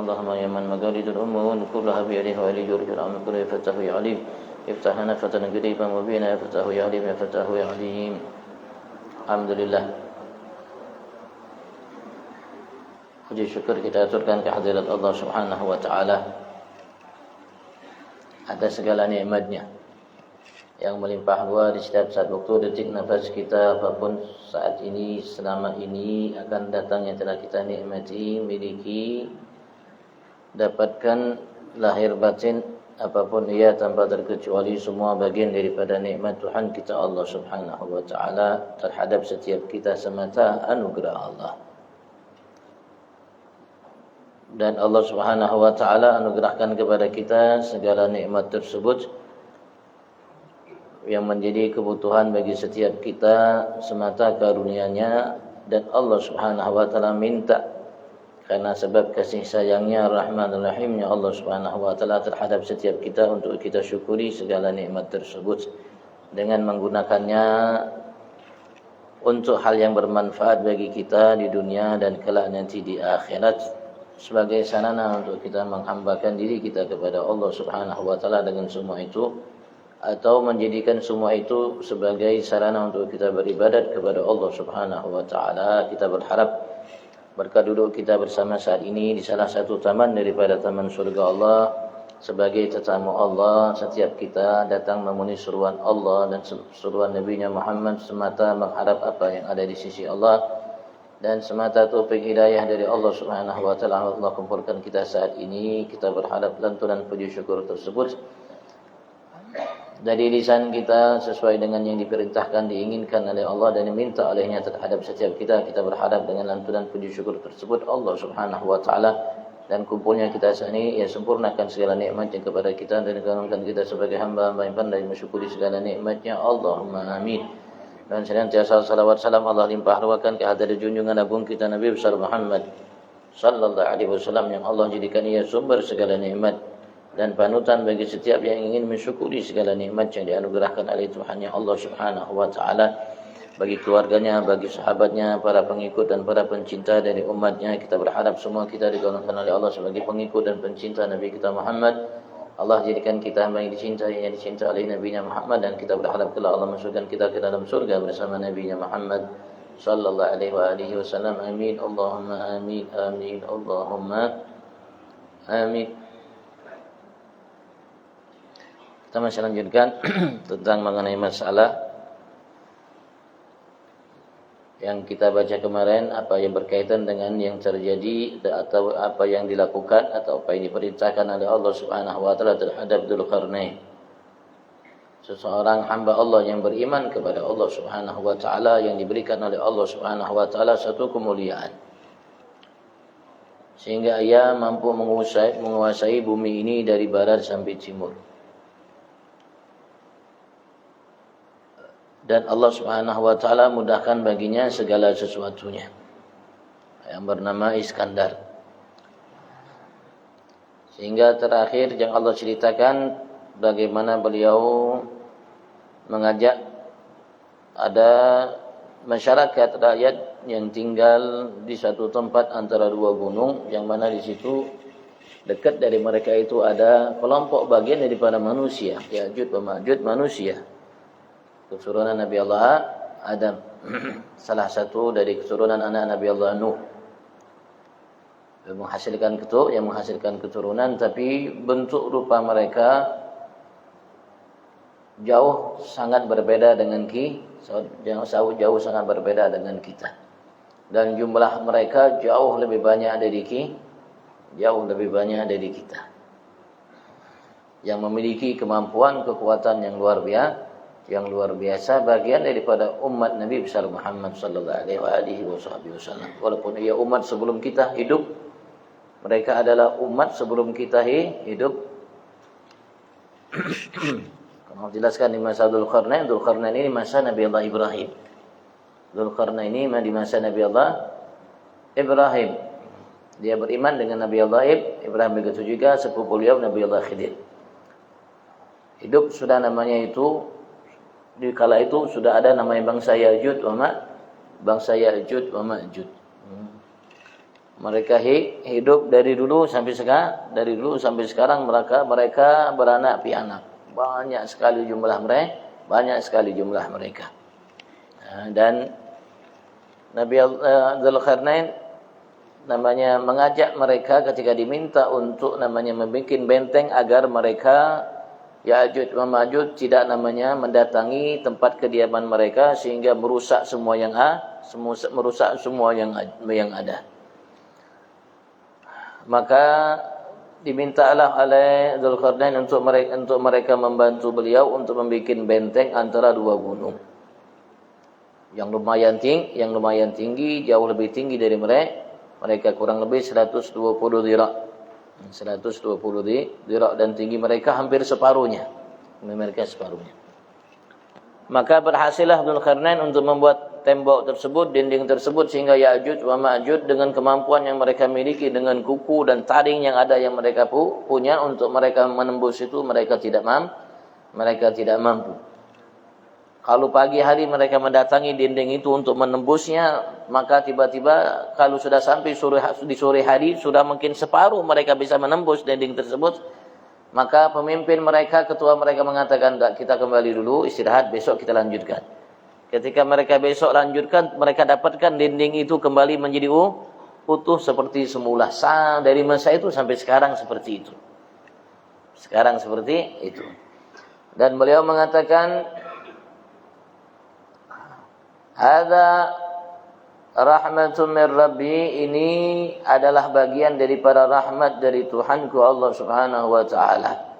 اللهم يا من مقاليد الأمور كلها بيده وإليه يرجع الأمر كله يفتح يا عليم افتح لنا فتنا قريبا مبينا يا فتاه يا عليم يا فتاه يا عليم. Alhamdulillah, puji syukur kita aturkan kehadirat Allah Subhanahu wa taala atas segala nikmat-Nya yang melimpah luas di setiap saat waktu, detik, nafas kita, apapun saat ini, selama ini akan datang yang telah kita nikmati, miliki, dapatkan lahir batin apapun ia tanpa terkecuali semua bagian daripada nikmat Tuhan kita Allah Subhanahu wa taala terhadap setiap kita semata anugerah Allah. Dan Allah Subhanahu wa taala anugerahkan kepada kita segala nikmat tersebut yang menjadi kebutuhan bagi setiap kita semata karunia-Nya, dan Allah Subhanahu wa taala minta karena sebab kasih sayangnya, rahman rahimnya Allah Subhanahu wa taala terhadap setiap kita untuk kita syukuri segala nikmat tersebut dengan menggunakannya untuk hal yang bermanfaat bagi kita di dunia dan kelak nanti di akhirat, sebagai sarana untuk kita menghambakan diri kita kepada Allah Subhanahu wa taala dengan semua itu, atau menjadikan semua itu sebagai sarana untuk kita beribadat kepada Allah Subhanahu wa taala. Kita berharap berkat duduk kita bersama saat ini di salah satu taman daripada taman surga Allah, sebagai tetamu Allah, setiap kita datang memenuhi seruan Allah dan seruan Nabi-Nya Muhammad semata mengharap apa yang ada di sisi Allah, dan semata taufik hidayah dari Allah Subhanahu wa taala. Allah kumpulkan kita saat ini, kita berharap lantunan puji syukur tersebut dari lisan kita sesuai dengan yang diperintahkan, diinginkan oleh Allah dan diminta olehnya terhadap setiap kita. Kita berharap dengan lantunan puji syukur tersebut Allah Subhanahu wa taala dan kumpulnya kita saat ini ya sempurnakan segala nikmat-Nya kepada kita dan golongkan kita sebagai hamba-hamba yang pandai mensyukuri segala nikmat-Nya. Allahumma amin. Dan senantiasa salawat salam Allah limpah ruahkan ke hadirat junjungan agung kita Nabi besar Muhammad sallallahu alaihi wasallam, yang Allah jadikan ia sumber segala nikmat dan panutan bagi setiap yang ingin mensyukuri segala nikmat yang dianugerahkan oleh Tuhan-Nya Allah Subhanahu wa taala, bagi keluarganya, bagi sahabatnya, para pengikut dan para pencinta dari umatnya. Kita berharap semua kita digolongkan oleh Allah sebagai pengikut dan pencinta Nabi kita Muhammad. Allah jadikan kita hamba yang dicinta oleh Nabi-Nya Muhammad, dan kita berharap kelak Allah masukkan kita ke dalam surga bersama Nabi-Nya Muhammad sallallahu alaihi wasallam. Amin Allahumma amin amin Allahumma amin. Kita masih lanjutkan tentang mengenai masalah yang kita baca kemarin, apa yang berkaitan dengan yang terjadi atau apa yang dilakukan atau apa yang diperintahkan oleh Allah Subhanahu wa taala terhadap Dzulqarnain, seseorang hamba Allah yang beriman kepada Allah Subhanahu wa taala, yang diberikan oleh Allah Subhanahu wa taala satu kemuliaan sehingga ia mampu menguasai bumi ini dari barat sampai timur. Dan Allah Subhanahu wa taala mudahkan baginya segala sesuatunya, yang bernama Iskandar. Sehingga terakhir yang Allah ceritakan bagaimana beliau mengajak ada masyarakat rakyat yang tinggal di satu tempat antara dua gunung, yang mana di situ dekat dari mereka itu ada kelompok bagian daripada manusia, Ya'juj wa Ma'juj, manusia, keturunan Nabi Allah Adam, salah satu dari keturunan anak Nabi Allah Nuh, yang menghasilkan keturunan, tapi bentuk rupa mereka jauh sangat berbeda dengan jauh sangat berbeda dengan kita, dan jumlah mereka jauh lebih banyak dari kita, yang memiliki kemampuan, kekuatan yang luar biasa, bagian daripada umat Nabi besar Muhammad sallallahu alaihi wasallam. Walaupun ia umat sebelum kita hidup, mereka adalah umat sebelum kita hidup. Kalau jelaskan di masa Dzulqarnain ini masa Nabi Allah Ibrahim. Dzulqarnain ini di masa Nabi Allah Ibrahim. Dia beriman dengan Nabi Allah Ibrahim, begitu juga sepupu beliau Nabi Allah Khidir. Hidup sudah namanya itu, di kala itu sudah ada namanya bangsa Ya'juj wa Ma'juj. Mereka hidup dari dulu sampai sekarang mereka beranak pianak. Banyak sekali jumlah mereka. Dan Nabi Dzulqarnain namanya mengajak mereka ketika diminta untuk namanya membuat benteng agar mereka Ya'juj wa Ma'juj tidak namanya mendatangi tempat kediaman mereka sehingga merusak semua yang ada. Maka dimintalah oleh Dzulqarnain untuk mereka membantu beliau untuk membuat benteng antara dua gunung yang lumayan tinggi, jauh lebih tinggi dari mereka kurang lebih 120 dhirak. 120 dhirak dan tinggi mereka hampir separuhnya. Maka berhasillah Dzulqarnain untuk membuat tembok tersebut, dinding tersebut, sehingga Ya'juj wa Ma'juj dengan kemampuan yang mereka miliki, dengan kuku dan taring yang ada yang mereka punya, untuk mereka menembus itu mereka tidak mampu. Kalau pagi hari mereka mendatangi dinding itu untuk menembusnya, maka tiba-tiba kalau sudah sampai di sore hari, sudah mungkin separuh mereka bisa menembus dinding tersebut, maka pemimpin mereka, ketua mereka mengatakan, kita kembali dulu, istirahat, besok kita lanjutkan. Ketika mereka besok lanjutkan, mereka dapatkan dinding itu kembali menjadi utuh seperti semula. Dari masa itu sampai sekarang seperti itu. Dan beliau mengatakan, hadza rahmatun min Rabbi, ini adalah bagian daripada rahmat dari Tuhanku Allah Subhanahu wa taala,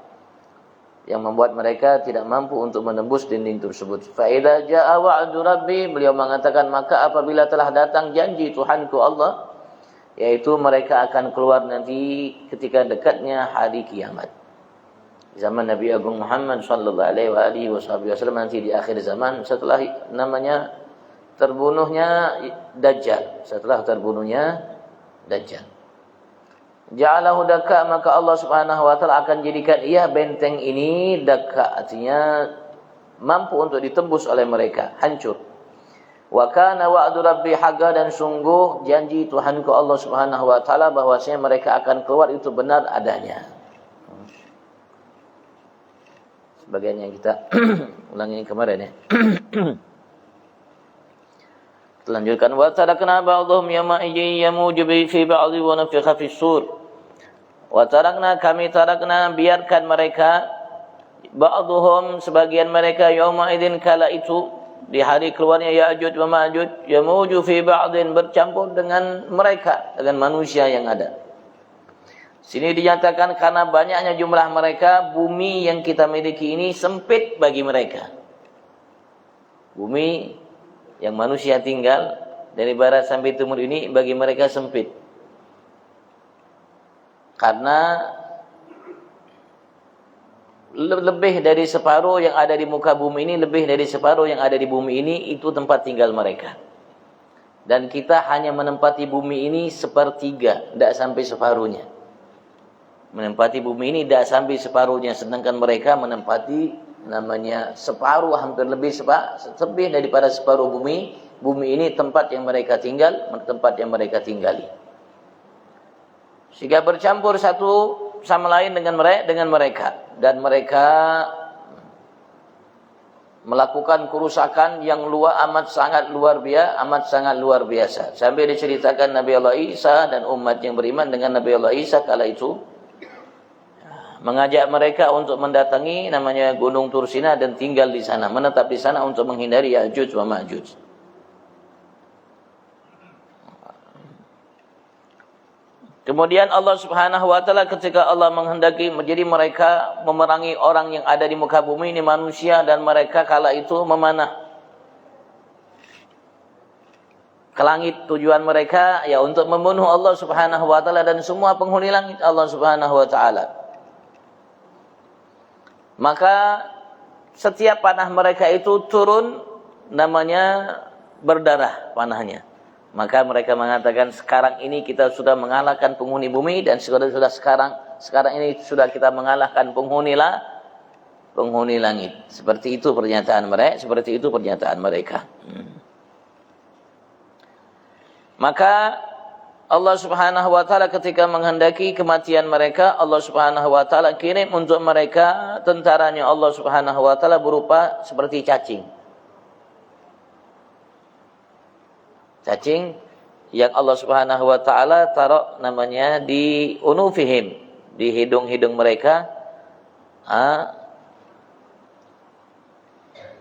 yang membuat mereka tidak mampu untuk menembus dinding tersebut. Fa idza jaa wa'du Rabbi, beliau mengatakan, maka apabila telah datang janji Tuhanku Allah, yaitu mereka akan keluar nanti ketika dekatnya hari kiamat. Zaman Nabi Agung Muhammad sallallahu alaihi wasallam, nanti di akhir zaman, setelah namanya terbunuhnya Dajjal. Ja'alahu dakka, maka Allah Subhanahu wa taala akan jadikan ia benteng ini dakka, artinya mampu untuk ditembus oleh mereka, hancur. Wa kana wa'du rabbi haqqan, dan sungguh janji Tuhanku Allah Subhanahu wa taala bahwasanya mereka akan keluar itu benar adanya. Sebagian yang kita ulangi kemarin ya. Lanjutkan, wa tarakna ba'dhum yawma yamuju fi ba'dhi wa nafikha fis sur. Wa tarakna biarkan mereka, ba'dhum sebagian mereka, yawma idzin kala itu, di hari keluarnya Ya'juj wa Ma'juj, yamuju fi ba'dhin, bercampur dengan mereka, dengan manusia yang ada. Sini dinyatakan karena banyaknya jumlah mereka, bumi yang kita miliki ini sempit bagi mereka. Bumi yang manusia tinggal dari barat sampai timur ini bagi mereka sempit. Karena lebih dari separuh yang ada di muka bumi ini, lebih dari separuh yang ada di bumi ini, itu tempat tinggal mereka. Dan kita hanya menempati bumi ini sepertiga, tidak sampai separuhnya. Menempati bumi ini tidak sampai separuhnya, sedangkan mereka menempati namanya separuh, hampir lebih daripada separuh bumi. Bumi ini tempat yang mereka tinggali. Sehingga bercampur satu sama lain dengan mereka, dan mereka melakukan kerusakan yang amat sangat luar biasa. Sampai diceritakan Nabi Allah Isa dan umat yang beriman dengan Nabi Allah Isa kala itu mengajak mereka untuk mendatangi namanya Gunung Tursina dan tinggal di sana, menetap di sana untuk menghindari Ya'juj wa Ma'juj. Kemudian Allah Subhanahu wa taala ketika Allah menghendaki menjadi mereka memerangi orang yang ada di muka bumi ini, manusia, dan mereka kala itu memanah ke langit. Tujuan mereka ya untuk membunuh Allah Subhanahu wa taala dan semua penghuni langit Allah Subhanahu wa taala. Maka setiap panah mereka itu turun namanya berdarah panahnya. Maka mereka mengatakan, sekarang ini kita sudah mengalahkan penghuni bumi, dan sekarang ini sudah kita mengalahkan penghuni langit. Seperti itu pernyataan mereka. Maka Allah Subhanahu wa taala ketika menghendaki kematian mereka, Allah Subhanahu wa taala kirim untuk mereka tentaranya Allah Subhanahu wa taala berupa seperti cacing. Cacing yang Allah Subhanahu wa taala taruh namanya di unufihim, di hidung-hidung mereka.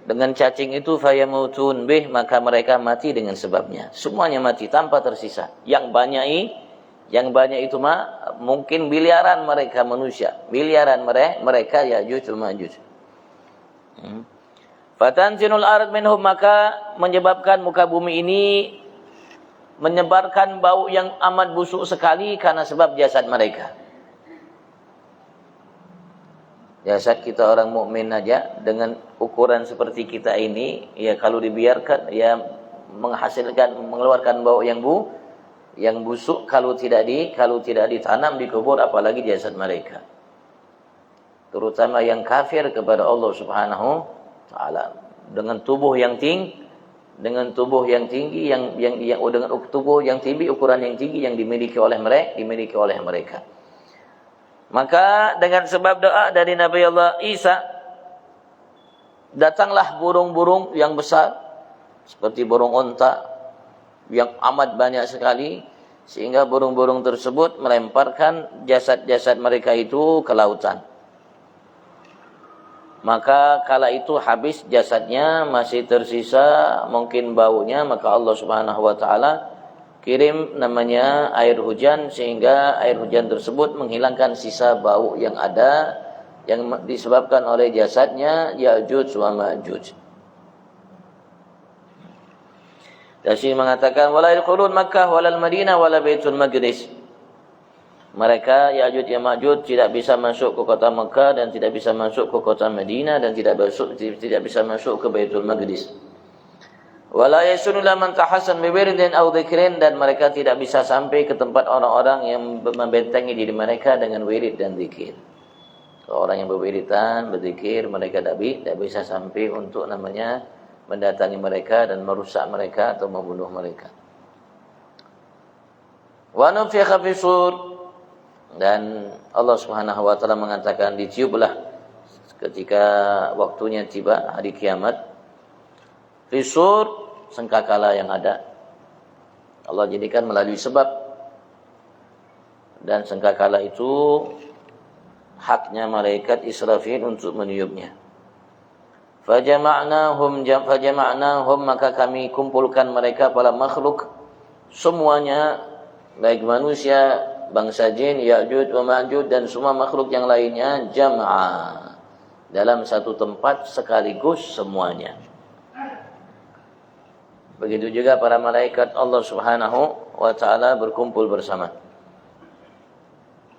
Dengan cacing itu fayamutun bih, maka mereka mati dengan sebabnya. Semuanya mati tanpa tersisa. Yang banyak itu mungkin miliaran mereka manusia, miliaran mereka Ya'juj wa Ma'juj. Fatanzinul ard minhum, maka menyebabkan muka bumi ini menyebarkan bau yang amat busuk sekali karena sebab jasad mereka. Jasad kita orang mukmin aja dengan ukuran seperti kita ini, ya kalau dibiarkan ya mengeluarkan bau yang busuk kalau tidak ditanam dikubur, apalagi jasad mereka. Terutama yang kafir kepada Allah Subhanahu taala dengan tubuh yang tinggi, dengan tubuh yang tinggi dengan tubuh yang tinggi, ukuran yang tinggi yang dimiliki oleh mereka. Maka dengan sebab doa dari Nabi Allah Isa, datanglah burung-burung yang besar seperti burung onta yang amat banyak sekali, sehingga burung-burung tersebut melemparkan jasad-jasad mereka itu ke lautan. Maka kala itu habis jasadnya, masih tersisa mungkin baunya, maka Allah Subhanahu wa taala kirim namanya air hujan, sehingga air hujan tersebut menghilangkan sisa bau yang ada yang disebabkan oleh jasadnya Ya'juj wa Ma'juj. Dasir mengatakan wala yadkhulun Makkah walal Madinah wala Baitul Maqdis. Mereka Ya'juj wa Ma'juj tidak bisa masuk ke kota Mekah dan tidak bisa masuk ke kota Madinah dan tidak bisa masuk ke Baitul Maqdis. Wala yasunula man tahassan bi wirdin aw dzikrin, dan mereka tidak bisa sampai ke tempat orang-orang yang membentengi diri mereka dengan wirid dan zikir. Orang yang berwiridan, berzikir, mereka tidak bisa sampai untuk namanya mendatangi mereka dan merusak mereka atau membunuh mereka. Wa nufikha fi sur, dan Allah Subhanahu wa taala mengatakan ditiuplah ketika waktunya tiba hari kiamat. Fisur, sangkakala yang ada, Allah jadikan melalui sebab, dan sangkakala itu haknya malaikat Israfil untuk meniupnya. Fajama'nahum, maka kami kumpulkan mereka para makhluk semuanya, baik manusia, bangsa jin, Ya'juj wa Ma'juj dan semua makhluk yang lainnya, jam'a, dalam satu tempat sekaligus semuanya. Begitu juga para malaikat Allah Subhanahu wa taala berkumpul bersama.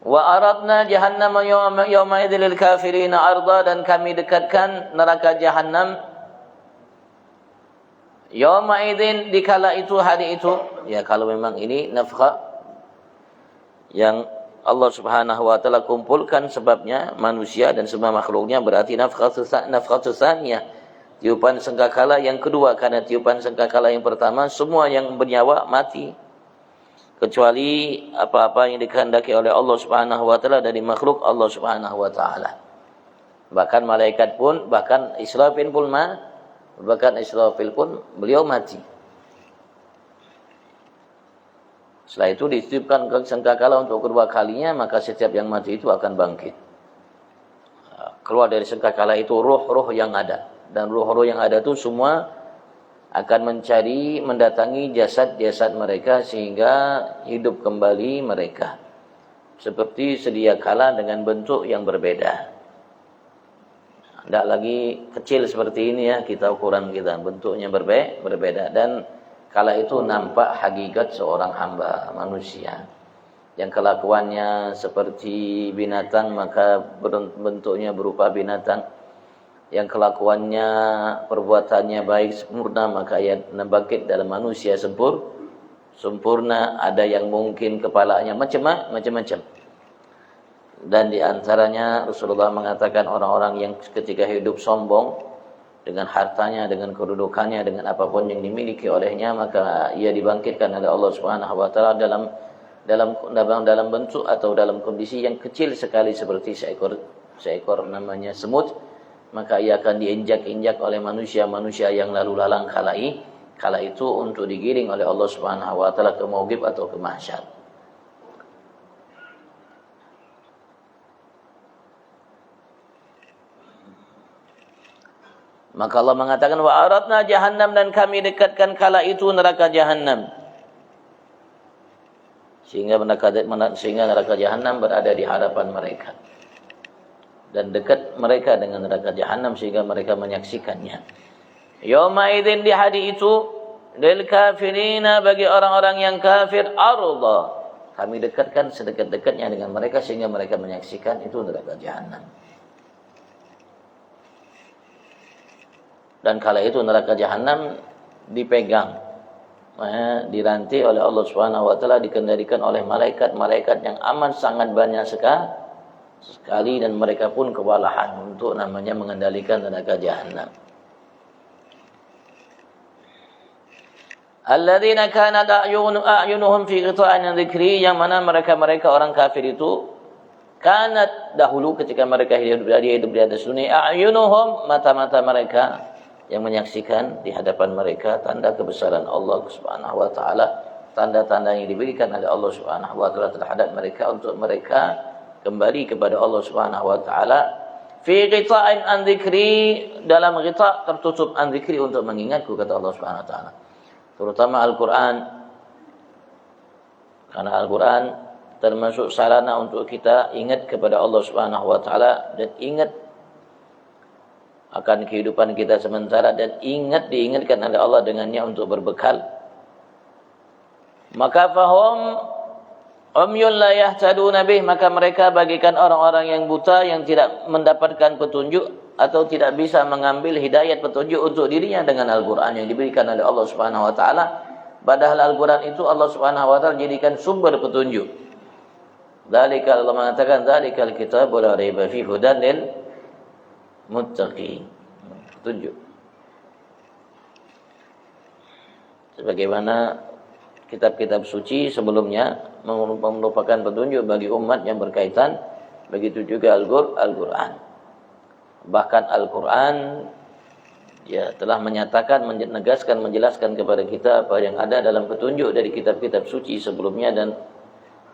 Wa aradna jahannama yawma idzil lil kafirin arda, dan kami dekatkan neraka jahanam yawma idzin, dikala itu, hari itu. Ya kalau memang ini nafkha yang Allah Subhanahu wa taala kumpulkan sebabnya manusia dan semua makhluknya, berarti nafkhatus tsaniyah, tiupan sangkakala yang kedua, karena tiupan sangkakala yang pertama semua yang bernyawa mati, kecuali apa-apa yang dikehendaki oleh Allah Subhanahu wa taala dari makhluk Allah Subhanahu wa taala. Bahkan malaikat pun, bahkan Israfil pun beliau mati. Setelah itu ditiupkan sangkakala untuk kedua kalinya, maka setiap yang mati itu akan bangkit. Keluar dari sangkakala itu roh-roh yang ada. Dan roh-roh yang ada itu semua akan mendatangi jasad-jasad mereka sehingga hidup kembali mereka. Seperti sedia kala dengan bentuk yang berbeda. Tidak lagi kecil seperti ini ya, kita ukuran kita. Bentuknya berbeda. Dan kala itu nampak hakikat seorang hamba manusia. Yang kelakuannya seperti binatang, maka bentuknya berupa binatang. Yang kelakuannya, perbuatannya baik sempurna, maka ia bangkit dalam manusia sempurna. Ada yang mungkin kepalanya macam-macam. Dan di antaranya Rasulullah mengatakan orang-orang yang ketika hidup sombong dengan hartanya, dengan kedudukannya, dengan apapun yang dimiliki olehnya, maka ia dibangkitkan oleh Allah Subhanahu wa taala dalam dalam bentuk atau dalam kondisi yang kecil sekali seperti seekor namanya semut, maka ia akan diinjak-injak oleh manusia-manusia yang lalu lalang kala itu untuk digiring oleh Allah Subhanahu wa taala ke mauqif atau ke mahsyar. Maka Allah mengatakan wa aradna jahannam, dan kami dekatkan kala itu neraka jahannam. Sehingga neraka jahannam berada di hadapan mereka. Dan dekat mereka dengan neraka jahannam sehingga mereka menyaksikannya. Yauma idzin, di hari itu, lil kafirina, bagi orang-orang yang kafir, arda, kami dekatkan sedekat-dekatnya dengan mereka sehingga mereka menyaksikan itu neraka jahannam. Dan kala itu neraka jahannam dipegang, dirantai oleh Allah Subhanahu wa taala, dikendalikan oleh malaikat-malaikat yang amat sangat banyak sekali, dan mereka pun kewalahan untuk mengendalikan neraka jahannam. Alladzina kanat a'yunuhum fi ghita'in dzikri, yang mana mereka orang kafir itu kanat dahulu ketika mereka hidup di atas dunia, a'yunuhum, mata-mata mereka yang menyaksikan di hadapan mereka tanda kebesaran Allah Subhanahu wa taala, tanda-tanda yang diberikan oleh Allah Subhanahu wa taala terhadap mereka untuk mereka kembali kepada Allah Subhanahu wa taala. Fi ghita'in an dzikri, dalam ghita' tertutup, an dzikri, untuk mengingatku, kata Allah Subhanahu wa taala. Terutama Al-Qur'an. Karena Al-Qur'an termasuk sarana untuk kita ingat kepada Allah Subhanahu wa taala, dan ingat akan kehidupan kita sementara, dan diingatkan oleh Allah dengannya untuk berbekal. Maka fahum umyun la yahtaduna bih, maka mereka bagikan orang-orang yang buta, yang tidak mendapatkan petunjuk atau tidak bisa mengambil hidayat petunjuk untuk dirinya dengan Al-Qur'an yang diberikan oleh Allah Subhanahu wa taala. Padahal Al-Qur'an itu Allah Subhanahu wa taala jadikan sumber petunjuk. Dzalika, Allah mengatakan, dzalikal kitabu la raiba fihi hudan lil muttaqin, petunjuk. Sebagaimana kitab-kitab suci sebelumnya merupakan petunjuk bagi umat yang berkaitan, begitu juga Al-Qur'an. Bahkan Al-Qur'an telah menyatakan, menegaskan, menjelaskan kepada kita apa yang ada dalam petunjuk dari kitab-kitab suci sebelumnya, dan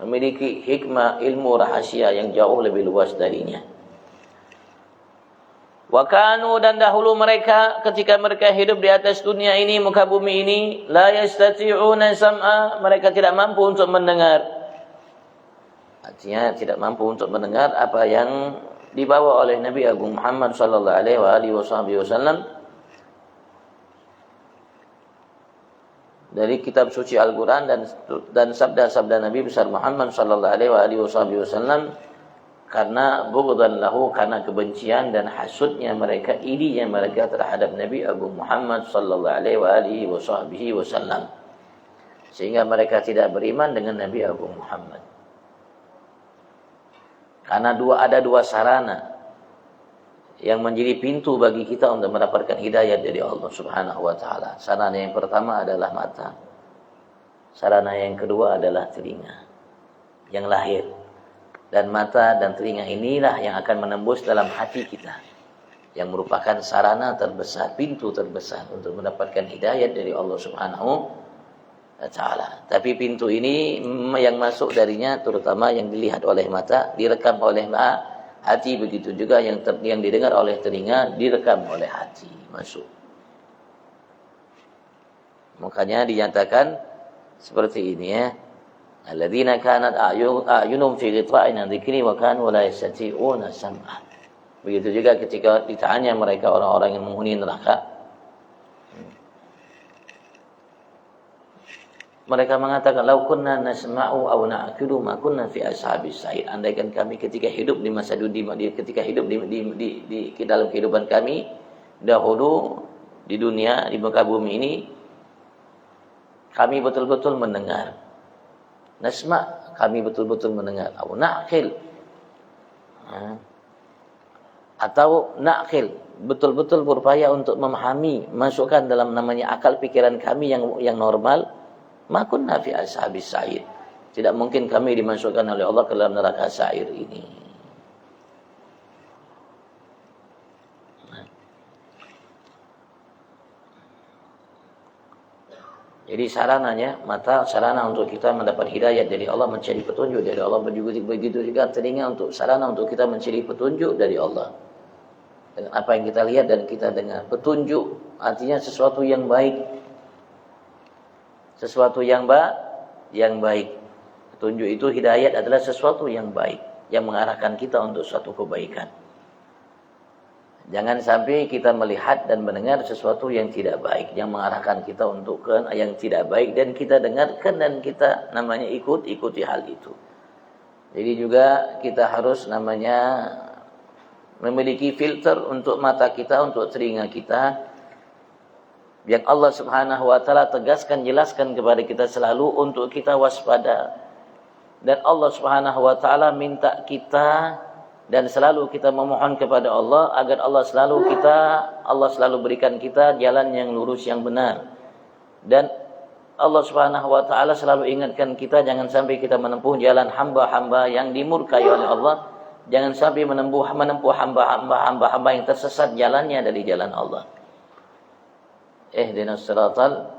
memiliki hikmah, ilmu, rahasia yang jauh lebih luas darinya. Wa kanu, dan dahulu mereka ketika mereka hidup di atas dunia ini, muka bumi ini, la yastati'una sam'a, mereka tidak mampu untuk mendengar. Artinya tidak mampu untuk mendengar apa yang dibawa oleh Nabi Agung Muhammad sallallahu alaihi wasallam dari kitab suci Al-Qur'an dan sabda-sabda Nabi besar Muhammad sallallahu alaihi wasallam, karena bughdan lahu, karena kebencian dan hasudnya mereka, irinya mereka terhadap Nabi Agung Muhammad sallallahu alaihi wasallam, sehingga mereka tidak beriman dengan Nabi Agung Muhammad. Karena ada dua sarana yang menjadi pintu bagi kita untuk mendapatkan hidayah dari Allah Subhanahu wa taala. Sarana yang pertama adalah mata. Sarana yang kedua adalah telinga yang lahir. Dan mata dan telinga inilah yang akan menembus dalam hati kita, yang merupakan sarana terbesar, pintu terbesar untuk mendapatkan hidayah dari Allah Subhanahu wa taala. Tapi pintu ini yang masuk darinya, terutama yang dilihat oleh mata, direkam oleh hati, begitu juga yang didengar oleh telinga, direkam oleh hati, masuk. Makanya dinyatakan seperti ini, ya. Alladzina kanat a'yunum fi ghita'in an dzikri wa kanu la yastati'una sam'a. Begitu juga ketika ditanya mereka orang-orang yang menghuni neraka, mereka mengatakan, lau kunna nasma'u aw na'qilu ma kunna fi ashabis sa'ir. Andaikan kami ketika hidup di masa dunia, ketika hidup di dalam kehidupan kami dahulu di dunia, di muka bumi ini, kami betul-betul mendengar. Nasma', kami betul-betul mendengar. Aw na'qil, atau na'qil, betul-betul berupaya untuk memahami, masukkan dalam namanya akal pikiran kami yang normal. Ma kunna fi ashabis sa'id, Tidak mungkin kami dimasukkan oleh Allah ke dalam neraka sa'ir ini. Jadi sarana untuk kita mendapat hidayah dari Allah, mencari petunjuk dari Allah. Begitu juga telinga untuk sarana untuk kita mencari petunjuk dari Allah. Dengan apa yang kita lihat dan kita dengar. Petunjuk artinya sesuatu yang baik. Sesuatu yang baik. Petunjuk itu, hidayat adalah sesuatu yang baik, yang mengarahkan kita untuk suatu kebaikan. Jangan sampai kita melihat dan mendengar sesuatu yang tidak baik, yang mengarahkan kita untuk ke yang tidak baik, dan kita dengarkan dan kita ikuti hal itu. Jadi juga kita harus memiliki filter untuk mata kita, untuk telinga kita, yang Allah Subhanahu wa taala jelaskan kepada kita selalu untuk kita waspada. Dan Allah Subhanahu wa taala minta kita dan selalu kita memohon kepada Allah agar Allah selalu berikan kita jalan yang lurus, yang benar. Dan Allah Subhanahu wa taala selalu ingatkan kita jangan sampai kita menempuh jalan hamba-hamba yang dimurkai oleh Allah. Jangan sampai menempuh hamba-hamba yang tersesat jalannya dari jalan Allah. Ihdinas siratal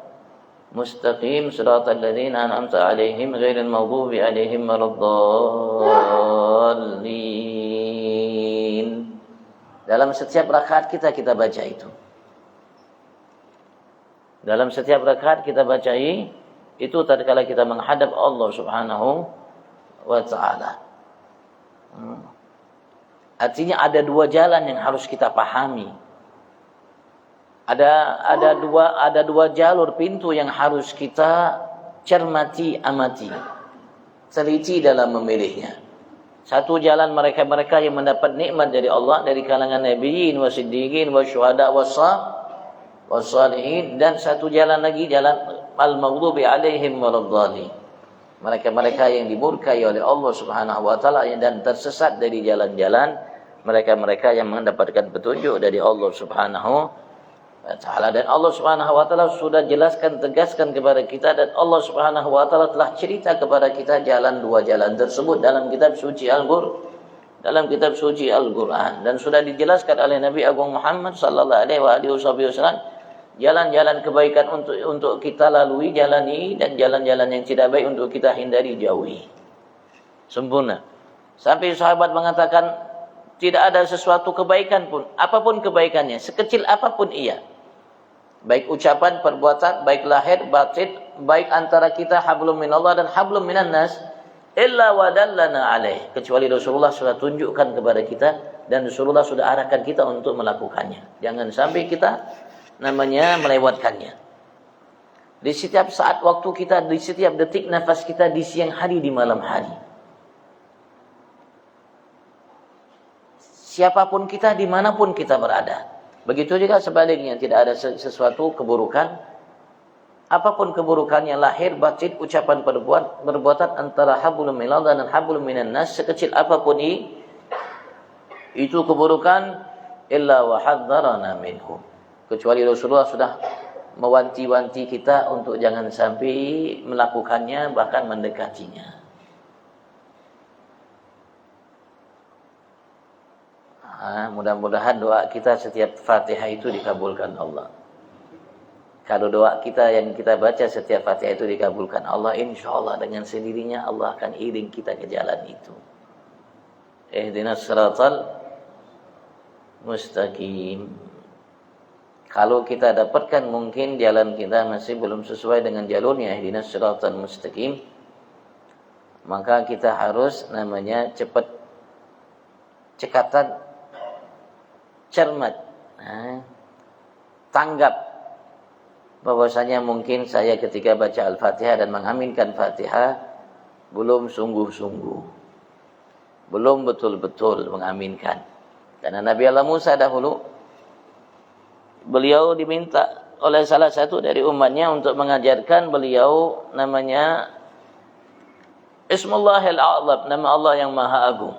mustaqim, siratal ladzina an'amta 'alaihim ghairil maghdubi 'alaihim waladdallin. Dalam setiap rakaat kita baca itu. Dalam setiap rakaat kita baca itu tatkala kita menghadap Allah Subhanahu wa taala. Artinya ada dua jalan yang harus kita pahami. Ada dua jalur pintu yang harus kita cermati, amati, teliti dalam memilihnya. Satu jalan mereka yang mendapat nikmat dari Allah dari kalangan nabiyyin wasiddiqin wasyuhada wassalihin, dan satu jalan lagi jalan al-maghdubi alaihim waladdallin. Mereka yang dimurkai oleh Allah Subhanahu wa taala dan tersesat dari jalan-jalan mereka yang mendapatkan petunjuk dari Allah Subhanahu wa taala. Dan Allah Subhanahu wa taala sudah tegaskan kepada kita, dan Allah Subhanahu wa taala telah cerita kepada kita dua jalan tersebut dalam kitab suci Al-Qur'an, dan sudah dijelaskan oleh Nabi Agung Muhammad sallallahu alaihi wasallam jalan-jalan kebaikan untuk kita lalui, jalani, dan jalan-jalan yang tidak baik untuk kita hindari, jauhi. Sempurna. Sampai sahabat mengatakan tidak ada sesuatu kebaikan pun, apapun kebaikannya, sekecil apapun ia, baik ucapan, perbuatan, baik lahir, batin, baik antara kita hablum minallah dan hablum minan nas, illa wadallana alaih, kecuali Rasulullah sudah tunjukkan kepada kita dan Rasulullah sudah arahkan kita untuk melakukannya. Jangan sampai kita melewatkannya. Di setiap saat waktu kita, di setiap detik nafas kita, di siang hari, di malam hari. Siapapun kita, dimanapun kita berada. Begitu juga sebaliknya, tidak ada sesuatu keburukan. Apapun keburukannya, lahir, batin, ucapan, perbuatan antara hablum minallah dan hablum minan nas, sekecil apapun itu keburukan, illa wa hadzarana minhu. Kecuali Rasulullah sudah mewanti-wanti kita untuk jangan sampai melakukannya, bahkan mendekatinya. Mudah-mudahan doa kita setiap Fatihah itu dikabulkan Allah. Kalau doa kita yang kita baca setiap Fatihah itu dikabulkan Allah, insya Allah dengan sendirinya Allah akan iring kita ke jalan itu. Ihdinas siratal mustaqim. Kalau kita dapatkan mungkin jalan kita masih belum sesuai dengan jalurnya, ihdinas siratal mustaqim, maka kita harus cepat, cekatan, cermat, tanggap bahwasanya mungkin saya ketika baca Al-Fatihah dan mengaminkan Fatihah belum sungguh-sungguh, belum betul-betul mengaminkan. Karena Nabi Allah Musa dahulu, beliau diminta oleh salah satu dari umatnya untuk mengajarkan beliau Ismullahil A'zam, nama Allah yang Maha Agung.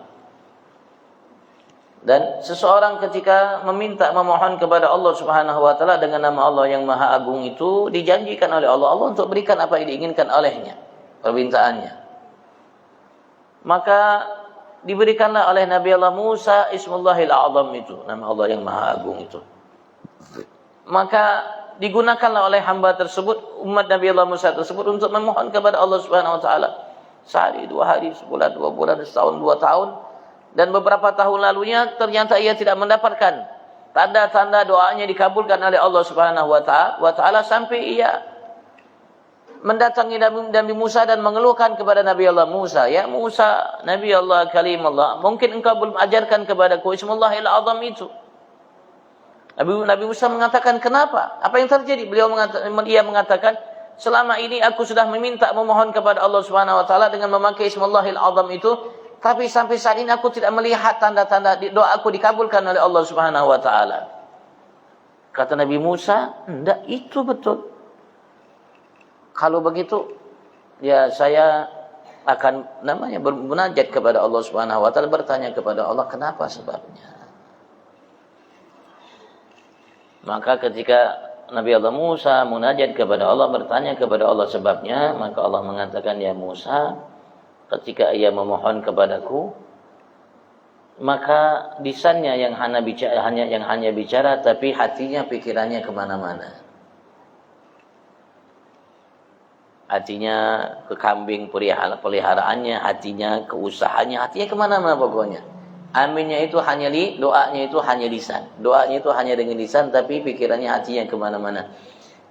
Dan seseorang ketika memohon kepada Allah Subhanahu wa taala dengan nama Allah yang Maha Agung itu, dijanjikan oleh Allah untuk berikan apa yang diinginkan olehnya, permintaannya. Maka diberikanlah oleh Nabi Allah Musa Ismullahil A'zam itu, nama Allah yang Maha Agung itu. Maka digunakanlah oleh hamba tersebut, umat Nabi Allah Musa tersebut untuk memohon kepada Allah Subhanahu wa taala. Sehari, 2 hari, sebulan, 2 bulan, setahun, 2 tahun, dan beberapa tahun lalunya ternyata ia tidak mendapatkan tanda-tanda doanya dikabulkan oleh Allah Subhanahu wa taala sampai ia mendatangi Nabi Musa dan mengeluhkan kepada Nabi Allah Musa, "Ya Musa, Nabi Allah, kalim Allah, mungkin engkau belum ajarkan kepadaku Ismullahil A'zam itu." Nabi Musa mengatakan, "Kenapa? Apa yang terjadi?" Ia mengatakan, "Selama ini aku sudah memohon kepada Allah Subhanahu wa taala dengan memakai Ismullahil A'zam itu, tapi sampai saat ini aku tidak melihat tanda-tanda doaku dikabulkan oleh Allah Subhanahu wa taala." Kata Nabi Musa, "Enggak, itu betul. Kalau begitu, ya saya akan bermunajat kepada Allah Subhanahu wa taala, bertanya kepada Allah kenapa sebabnya." Maka ketika Nabi Allah Musa munajat kepada Allah, bertanya kepada Allah sebabnya, maka Allah mengatakan, "Ya Musa, ketika ia memohon kepadaku, maka lisannya yang hanya bicara, tapi hatinya, pikirannya kemana-mana. Hatinya ke kambing peliharaannya, hatinya ke usahanya, hatinya kemana-mana pokoknya. Aminnya itu hanya doanya itu hanya lisan. Doanya itu hanya dengan lisan, tapi pikirannya, hatinya kemana-mana.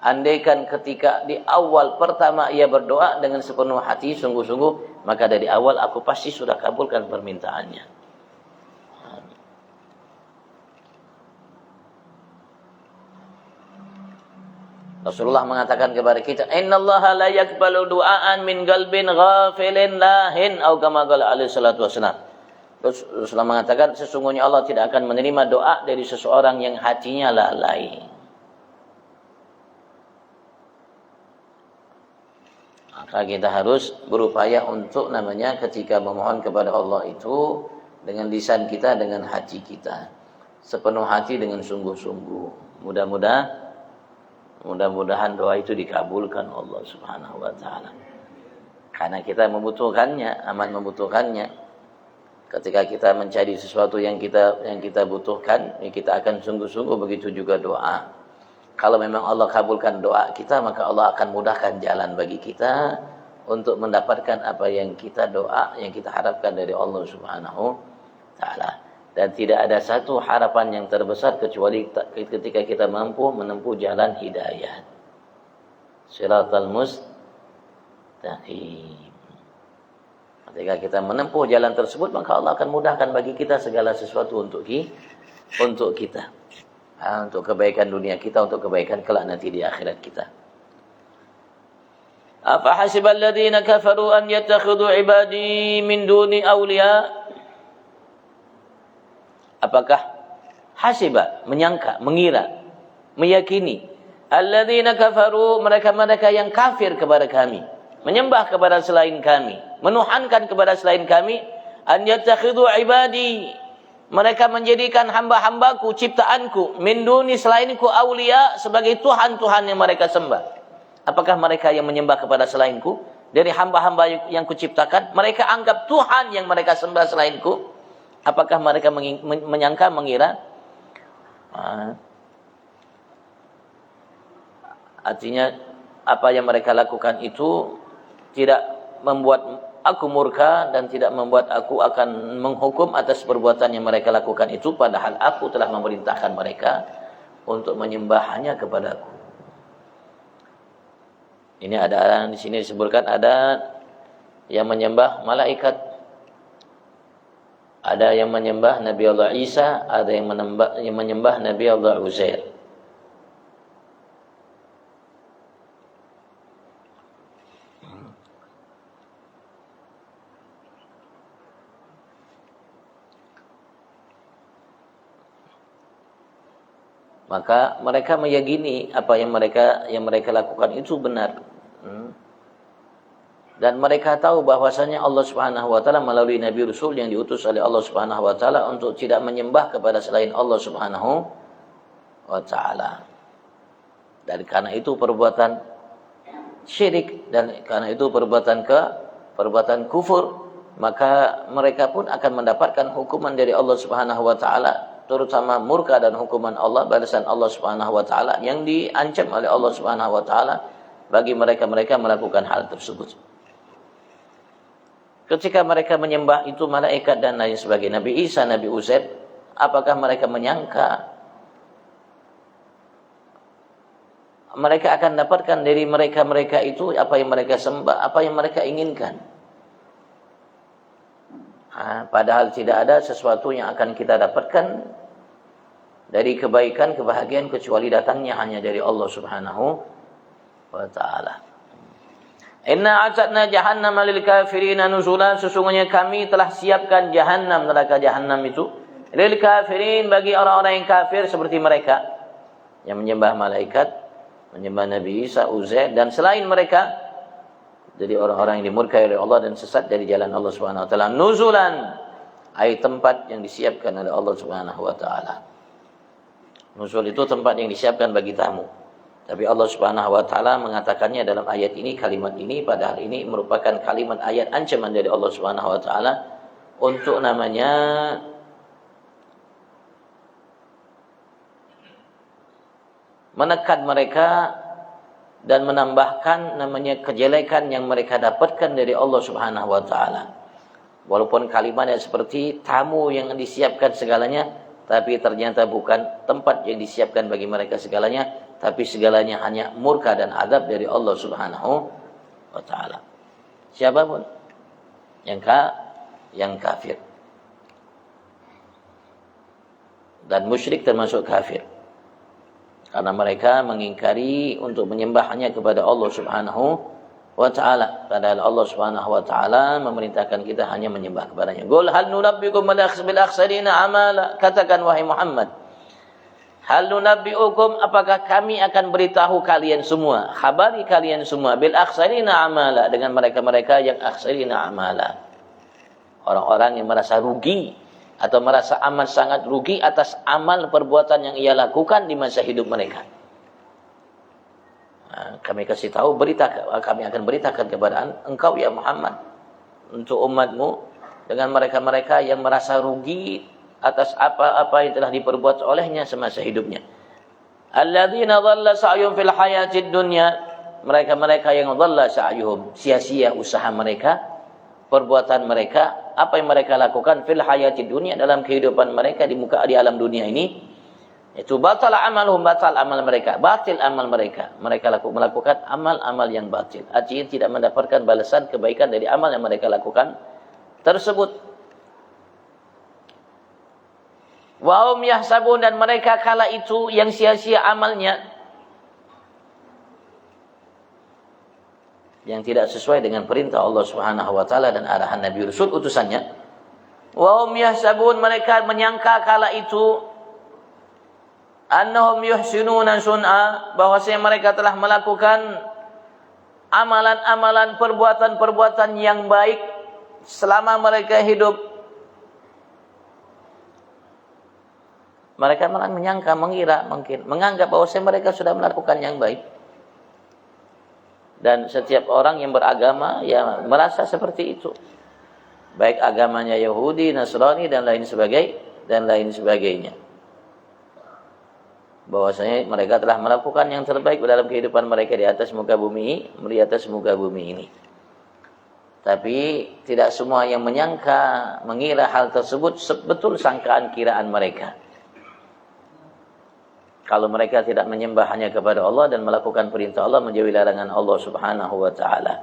Andaikan ketika di awal pertama ia berdoa dengan sepenuh hati, sungguh-sungguh, maka dari awal aku pasti sudah kabulkan permintaannya." Rasulullah mengatakan kepada kita, "Innallaha la yaqbalu du'aan min qalbin ghafilin lahin," atau kama qala alaihi salatu wasallam. Rasulullah mengatakan, sesungguhnya Allah tidak akan menerima doa dari seseorang yang hatinya lalai. Maka kita harus berupaya untuk ketika memohon kepada Allah itu dengan lisan kita, dengan hati kita, sepenuh hati, dengan sungguh-sungguh. Mudah-mudahan doa itu dikabulkan Allah Subhanahu wa taala. Karena kita membutuhkannya, amat membutuhkannya. Ketika kita mencari sesuatu yang kita butuhkan, kita akan sungguh-sungguh, begitu juga doa. Kalau memang Allah kabulkan doa kita, maka Allah akan mudahkan jalan bagi kita untuk mendapatkan apa yang kita harapkan dari Allah Subhanahu taala. Dan tidak ada satu harapan yang terbesar kecuali ketika kita mampu menempuh jalan hidayah. Shiratal mustaqim. Ketika kita menempuh jalan tersebut, maka Allah akan mudahkan bagi kita segala sesuatu untuk kita. Untuk kebaikan dunia kita, untuk kebaikan kelak nanti di akhirat kita. Afa hasibal ladzina kafaru an yattakhidhu ibadi min duni awliya? Apakah hasiba, menyangka, mengira, meyakini, alladzina kafaru, mereka-mereka yang kafir kepada kami, menyembah kepada selain kami, menuhankan kepada selain kami, an yattakhidhu ibadi, mereka menjadikan hamba-hambaku, ciptaanku, min duni, selainku, aulia, sebagai Tuhan-Tuhan yang mereka sembah. Apakah mereka yang menyembah kepada selainku dari hamba-hamba yang kuciptakan, mereka anggap Tuhan yang mereka sembah selainku? Apakah mereka menyangka, mengira? Artinya apa yang mereka lakukan itu tidak membuat aku murka dan tidak membuat aku akan menghukum atas perbuatan yang mereka lakukan itu, padahal aku telah memerintahkan mereka untuk menyembah hanya kepadaku. Ini ada di sini disebutkan ada yang menyembah malaikat, ada yang menyembah Nabi Allah Isa, ada yang menyembah Nabi Allah Uzair. Maka mereka meyakini apa yang mereka lakukan itu benar. Dan mereka tahu bahwasanya Allah Subhanahu wa taala melalui nabi rasul yang diutus oleh Allah Subhanahu wa taala untuk tidak menyembah kepada selain Allah Subhanahu wa taala. Dan karena itu perbuatan syirik, dan karena itu perbuatan kufur, maka mereka pun akan mendapatkan hukuman dari Allah Subhanahu wa taala, terutama murka dan hukuman Allah, balasan Allah Subhanahu wa taala yang diancam oleh Allah Subhanahu wa taala bagi mereka-mereka melakukan hal tersebut. Ketika mereka menyembah itu malaikat dan lain sebagainya, Nabi Isa, Nabi Uzair, apakah mereka menyangka mereka akan dapatkan dari mereka-mereka itu apa yang mereka sembah, apa yang mereka inginkan? Padahal tidak ada sesuatu yang akan kita dapatkan dari kebaikan, kebahagiaan kecuali datangnya hanya dari Allah Subhanahu wa taala. Inna a'tadna jahannama lil kafirina nuzulan, sesungguhnya kami telah siapkan jahannam, neraka jahannam itu lil kafirin, bagi orang-orang yang kafir seperti mereka yang menyembah malaikat, menyembah Nabi Isa, Uzair dan selain mereka. Jadi orang-orang yang dimurkai oleh Allah dan sesat dari jalan Allah Subhanahu wa taala. Nuzulan, ai tempat yang disiapkan oleh Allah Subhanahu wa taala. Nuzul itu tempat yang disiapkan bagi tamu. Tapi Allah Subhanahu wa taala mengatakannya dalam ayat ini, kalimat ini, padahal ini merupakan kalimat ayat ancaman dari Allah Subhanahu wa taala untuk namanya menekan mereka dan menambahkan namanya kejelekan yang mereka dapatkan dari Allah Subhanahu wa taala. Walaupun kalimatnya seperti tamu yang disiapkan segalanya, tapi ternyata bukan tempat yang disiapkan bagi mereka segalanya, tapi segalanya hanya murka dan azab dari Allah Subhanahu wa taala. Siapapun yang kafir dan musyrik termasuk kafir. Karena mereka mengingkari untuk menyembah hanya kepada Allah Subhanahu wa ta'ala. Padahal Allah Subhanahu wa ta'ala memerintahkan kita hanya menyembah kepadanya. Qul hal nunabbiukum bil akhsarina amala. Katakan wahai Muhammad, hal nunabbiukum, apakah kami akan beritahu kalian semua, khabari kalian semua, bil akhsarina amala, dengan mereka-mereka yang akhsarina amala. Orang-orang yang merasa rugi atau merasa amat sangat rugi atas amal perbuatan yang ia lakukan di masa hidup mereka. Kami kasih tahu, kami akan beritakan kepada engkau ya Muhammad, untuk umatmu, dengan mereka-mereka yang merasa rugi atas apa-apa yang telah diperbuat olehnya semasa hidupnya. Alladzina dhalla sa'yuhum fil hayatid dunya, mereka-mereka yang dhalla sa'yuhum, sia-sia usaha mereka, perbuatan mereka, apa yang mereka lakukan fil hayatid dunya, dalam kehidupan mereka di alam dunia ini, itu batal amaluhum, batal amal mereka, batil amal mereka. Mereka melakukan amal-amal yang batil, artinya tidak mendapatkan balasan kebaikan dari amal yang mereka lakukan tersebut. Wa hum yahsabun, dan mereka kala itu yang sia-sia amalnya, yang tidak sesuai dengan perintah Allah Subhanahu wa taala dan arahan Nabi Rasul utusannya. Wa hum yahsabun, mereka menyangka kala itu, annahum yuhsinuna sun'a, bahwasanya mereka telah melakukan amalan-amalan, perbuatan-perbuatan yang baik selama mereka hidup. Mereka malah menyangka, mengira, mungkin menganggap bahwasanya mereka sudah melakukan yang baik. Dan setiap orang yang beragama ya merasa seperti itu. Baik agamanya Yahudi, Nasrani dan lain sebagainya. Bahwasanya mereka telah melakukan yang terbaik dalam kehidupan mereka di atas muka bumi ini. Tapi tidak semua yang menyangka, mengira hal tersebut betul sangkaan kiraan mereka. Kalau mereka tidak menyembah hanya kepada Allah dan melakukan perintah Allah, menjauhi larangan Allah Subhanahu wa taala.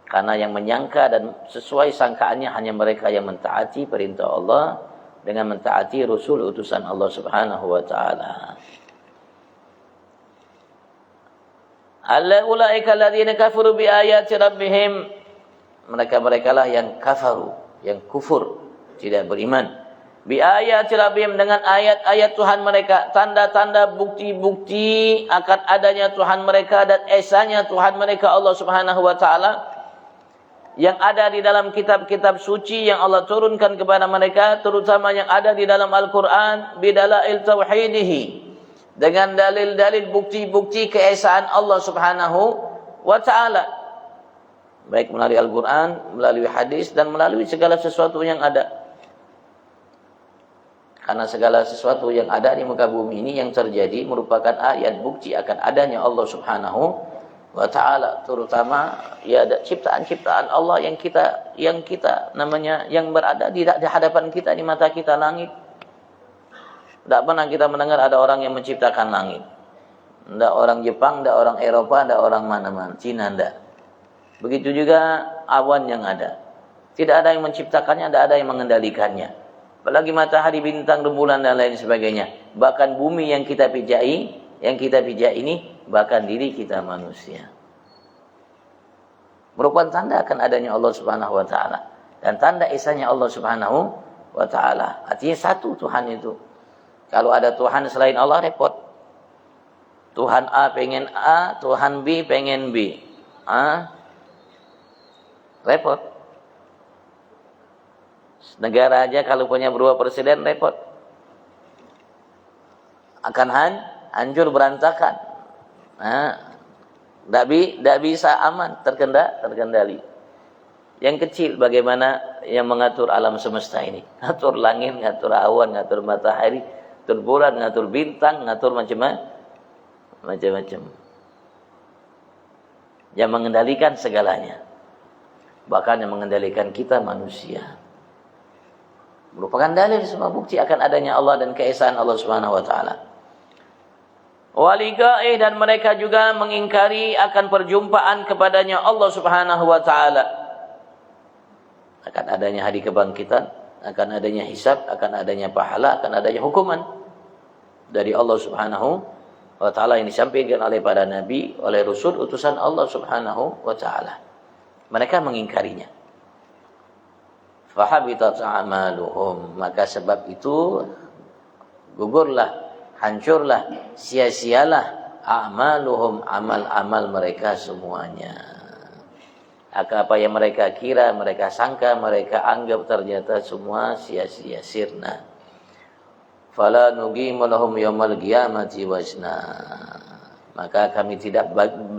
Karena yang menyangka dan sesuai sangkaannya hanya mereka yang mentaati perintah Allah dengan mentaati Rasul utusan Allah Subhanahu wa taala. Ulaika alladziina kafaru bi ayati rabbihim, mereka lah yang kafaru, yang kufur, tidak beriman. Bi ayati rabbihim, dengan ayat-ayat Tuhan mereka, tanda-tanda, bukti-bukti akan adanya Tuhan mereka dan esanya Tuhan mereka Allah Subhanahu wa taala yang ada di dalam kitab-kitab suci yang Allah turunkan kepada mereka, terutama yang ada di dalam Al-Qur'an, bidalail tauhidihi, dengan dalil-dalil bukti-bukti keesaan Allah Subhanahu wa taala. baik melalui Al-Quran, melalui hadis, dan melalui segala sesuatu yang ada. Karena segala sesuatu yang ada di muka bumi ini yang terjadi merupakan ayat bukti akan adanya Allah Subhanahu wa ta'ala, terutama ya ciptaan-ciptaan Allah yang kita namanya, yang berada di hadapan kita, di mata kita, langit. Tidak pernah kita mendengar ada orang yang menciptakan langit. Tidak orang Jepang, tidak orang Eropa, tidak orang mana-mana, Cina tidak. Begitu juga awan yang ada. Tidak ada yang menciptakannya, tidak ada yang mengendalikannya. Apalagi matahari, bintang, rembulan dan lain sebagainya. Bahkan bumi yang kita pijai ini, bahkan diri kita manusia. Merupakan tanda akan adanya Allah Subhanahu wa ta'ala. Dan tanda esanya Allah Subhanahu wa ta'ala. Artinya satu Tuhan itu. Kalau ada Tuhan selain Allah, repot. Tuhan A pengen A, Tuhan B pengen B. Repot. Negara aja kalau punya dua presiden repot. Akan hancur berantakan. Tidak bisa aman, terkendali. Yang kecil bagaimana yang mengatur alam semesta ini? Ngatur langit, ngatur awan, ngatur matahari, ngatur bulan, ngatur bintang, ngatur macam-macam. Yang mengendalikan segalanya. Bahkan yang mengendalikan kita manusia. Merupakan dalil semua bukti akan adanya Allah dan keesaan Allah Subhanahu wa ta'ala. Waligaih, dan mereka juga mengingkari akan perjumpaan kepadanya Allah Subhanahu wa ta'ala. Akan adanya hari kebangkitan, akan adanya hisab, akan adanya pahala, akan adanya hukuman dari Allah Subhanahu wa ta'ala yang disampaikan oleh para nabi, oleh rasul utusan Allah Subhanahu wa ta'ala. Mereka mengingkarinya. Fahabitat a'maluhum, maka sebab itu gugurlah, hancurlah, sia-sialah a'maluhum, amal-amal mereka semuanya. Apa yang mereka kira, mereka sangka, mereka anggap, ternyata semua sia-sia, sirna. Fala nuqimu lahum yaumal qiyamati wazna, maka kami tidak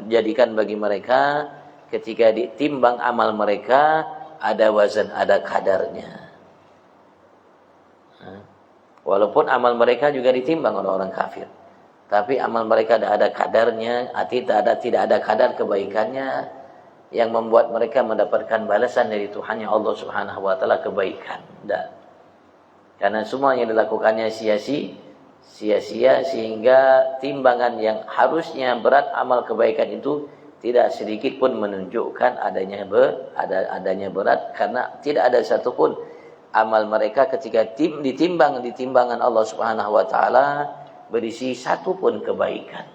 jadikan bagi mereka ketika ditimbang amal mereka ada wazan, ada kadarnya. Walaupun amal mereka juga ditimbang oleh orang kafir, tapi amal mereka tidak ada kadarnya, tidak ada kadar kebaikannya yang membuat mereka mendapatkan balasan dari Tuhannya Allah Subhanahu wa ta'ala kebaikan. Tidak. Karena semua yang dilakukannya sia-sia, sehingga timbangan yang harusnya berat amal kebaikan itu tidak sedikit pun menunjukkan adanya berat, karena tidak ada satupun amal mereka ketika ditimbang di timbangan Allah Subhanahu wa ta'ala berisi satu pun kebaikan.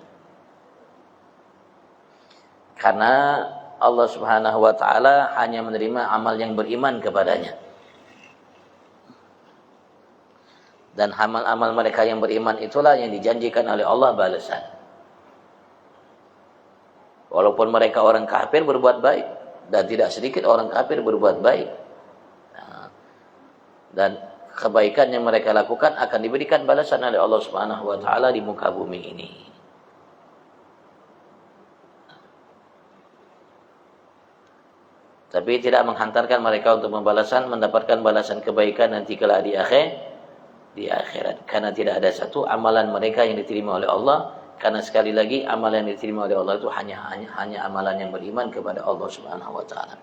Karena Allah Subhanahu wa ta'ala hanya menerima amal yang beriman kepadanya. Dan amal-amal mereka yang beriman itulah yang dijanjikan oleh Allah balasan. Walaupun mereka orang kafir berbuat baik, dan tidak sedikit orang kafir berbuat baik, dan kebaikan yang mereka lakukan akan diberikan balasan oleh Allah Subhanahu wa ta'ala di muka bumi ini. Tapi tidak menghantarkan mereka untuk mendapatkan balasan kebaikan nanti kelak di akhirat. Karena tidak ada satu amalan mereka yang diterima oleh Allah. Karena sekali lagi amalan yang diterima oleh Allah itu hanya amalan yang beriman kepada Allah Subhanahu wa ta'ala.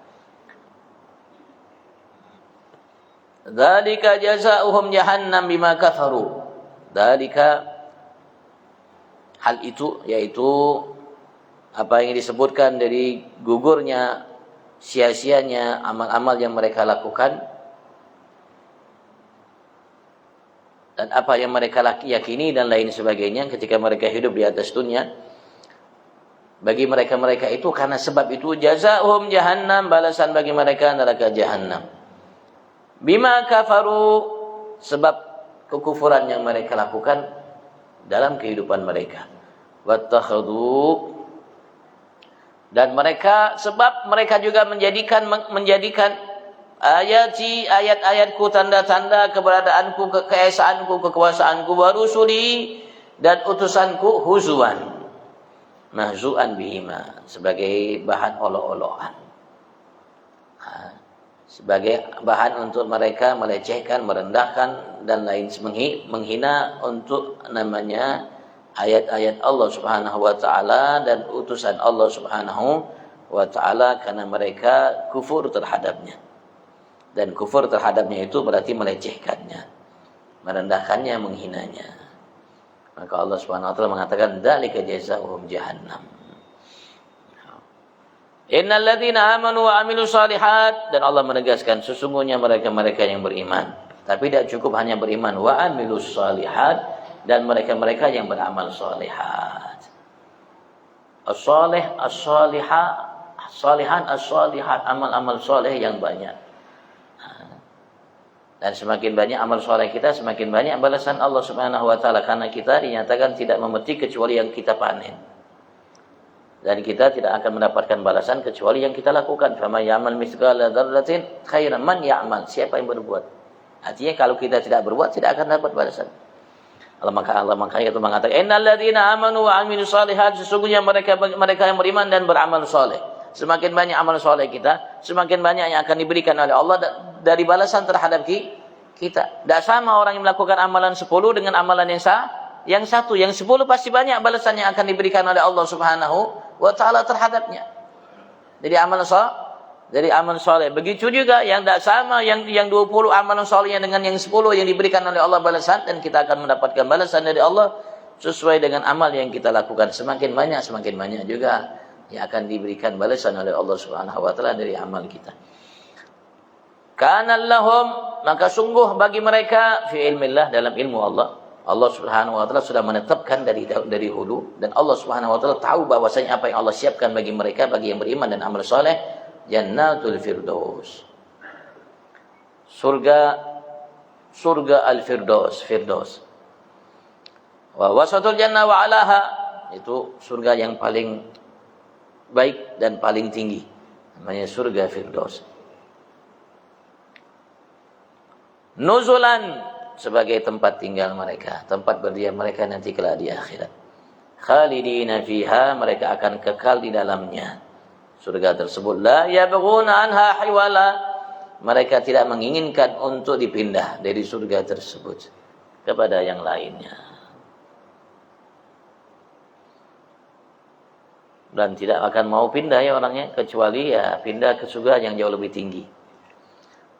Dzalika jazaohum jahannam bima kafaru. Dzalika, hal itu yaitu apa yang disebutkan dari gugurnya, sia-sianya amal-amal yang mereka lakukan, dan apa yang mereka yakini dan lain sebagainya ketika mereka hidup di atas dunia. Bagi mereka-mereka itu, karena sebab itu jazaohum jahannam, balasan bagi mereka neraka jahannam. Bima kafaru, sebab kekufuran yang mereka lakukan dalam kehidupan mereka. Wattakhadhu, dan mereka, sebab mereka juga menjadikan ayat-ayatku, tanda-tanda keberadaanku, keesaanku, kekuasaanku, wa rusuli, dan utusanku, huzuan, mahzu'an bihima, sebagai bahan olok-olokan. sebagai bahan untuk mereka melecehkan, merendahkan dan lain menghina untuk namanya ayat-ayat Allah Subhanahu wa taala dan utusan Allah Subhanahu wa taala, karena mereka kufur terhadapnya. Dan kufur terhadapnya itu berarti melecehkannya, merendahkannya, menghinanya. Maka Allah Subhanahu wa taala mengatakan dzalika jazaohum jahannam. Innal ladzina amanu wa amilus shalihat, dan Allah menegaskan sesungguhnya mereka-mereka yang beriman. Tapi tidak cukup hanya beriman, wa amilus shalihat, dan mereka-mereka yang beramal shalihat. As-shalih, as-shalihah, salihan, as-shalihat, amal-amal saleh yang banyak. Dan semakin banyak amal saleh kita, semakin banyak balasan Allah Subhanahu wa taala, karena kita dinyatakan tidak memetik kecuali yang kita panen. Dan kita tidak akan mendapatkan balasan kecuali yang kita lakukan. Faman ya'mal mithqala dzarratin khairan man ya'mal. Siapa yang berbuat? Artinya kalau kita tidak berbuat tidak akan dapat balasan. Allah maka itu mengatakan innal ladzina amanu wa amilus shalihat, sesungguhnya mereka yang beriman dan beramal saleh. Semakin banyak amal saleh kita, semakin banyak yang akan diberikan oleh Allah dari balasan terhadap kita. Tidak sama orang yang melakukan amalan 10 dengan amalan yang satu. Yang 10 pasti banyak balasan yang akan diberikan oleh Allah Subhanahu wa taala terhadapnya. Jadi amal saleh. Begitu juga yang tidak sama, yang 20 amalan saleh dengan yang 10 yang diberikan oleh Allah balasan, dan kita akan mendapatkan balasan dari Allah sesuai dengan amal yang kita lakukan. Semakin banyak juga yang akan diberikan balasan oleh Allah Subhanahu wa taala dari amal kita. Kana lahum, maka sungguh bagi mereka fi ilmillah, dalam ilmu Allah. Allah Subhanahu wa taala sudah menetapkan dari hulu, dan Allah Subhanahu wa taala tahu bahwasanya apa yang Allah siapkan bagi mereka, bagi yang beriman dan amal saleh, jannatul firdaus. Surga al-firdaus. Wa wasatul jannah wa alaha, itu surga yang paling baik dan paling tinggi, namanya surga firdaus. Nuzulan, sebagai tempat tinggal mereka, tempat berdiam mereka nanti kelak di akhirat. Khalidina fiha, mereka akan kekal di dalamnya. Surga tersebut la yabghuna anha hiwala, mereka tidak menginginkan untuk dipindah dari surga tersebut kepada yang lainnya. Dan tidak akan mau pindah ya orangnya, kecuali ya pindah ke surga yang jauh lebih tinggi.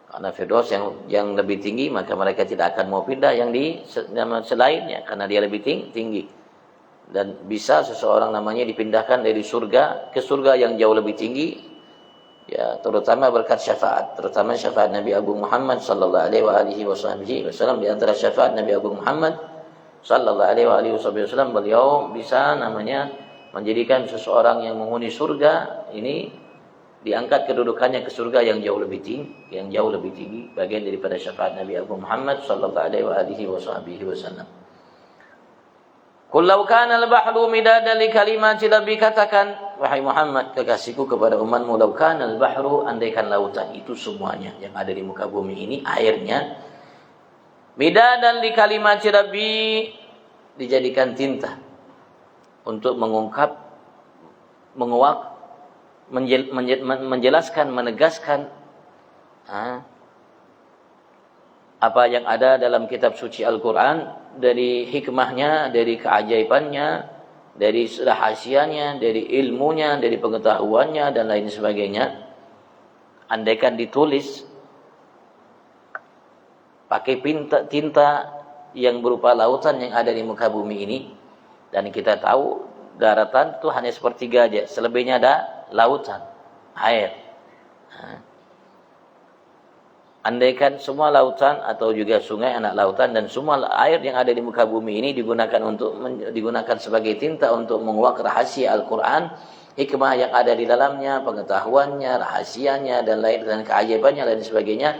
Karena firdaus yang lebih tinggi, maka mereka tidak akan mau pindah yang di selainnya, karena dia lebih tinggi. Dan bisa seseorang namanya dipindahkan dari surga ke surga yang jauh lebih tinggi, ya, terutama berkat syafaat, terutama syafaat Nabi Agung Muhammad sallallahu alaihi wasallam. Di antara syafaat Nabi Agung Muhammad sallallahu alaihi wasallam, beliau bisa namanya menjadikan seseorang yang menghuni surga ini diangkat kedudukannya ke surga yang jauh lebih tinggi, bagian daripada syafaat Nabi Agung Muhammad sallallahu alaihi wasallam. Qul law kana al-bahru midadan li kalimati rabbi, katakan wahai Muhammad kekasihku kepada umatmu, law kana al-bahru, andaikan lautan itu semuanya yang ada di muka bumi ini airnya, midadan li kalimati rabbi, dijadikan tinta untuk menjelaskan, menegaskan apa yang ada dalam kitab suci Al-Quran, dari hikmahnya, dari keajaibannya, dari rahasianya, dari ilmunya, dari pengetahuannya dan lain sebagainya. Andaikan ditulis pakai tinta yang berupa lautan yang ada di muka bumi ini, dan kita tahu daratan itu hanya sepertiga aja, selebihnya ada lautan, air. Andaikan semua lautan atau juga sungai anak lautan dan semua air yang ada di muka bumi ini digunakan sebagai tinta untuk menguak rahasia Al-Quran, hikmah yang ada di dalamnya, pengetahuannya, rahasianya dan lain dan keajaibannya dan sebagainya,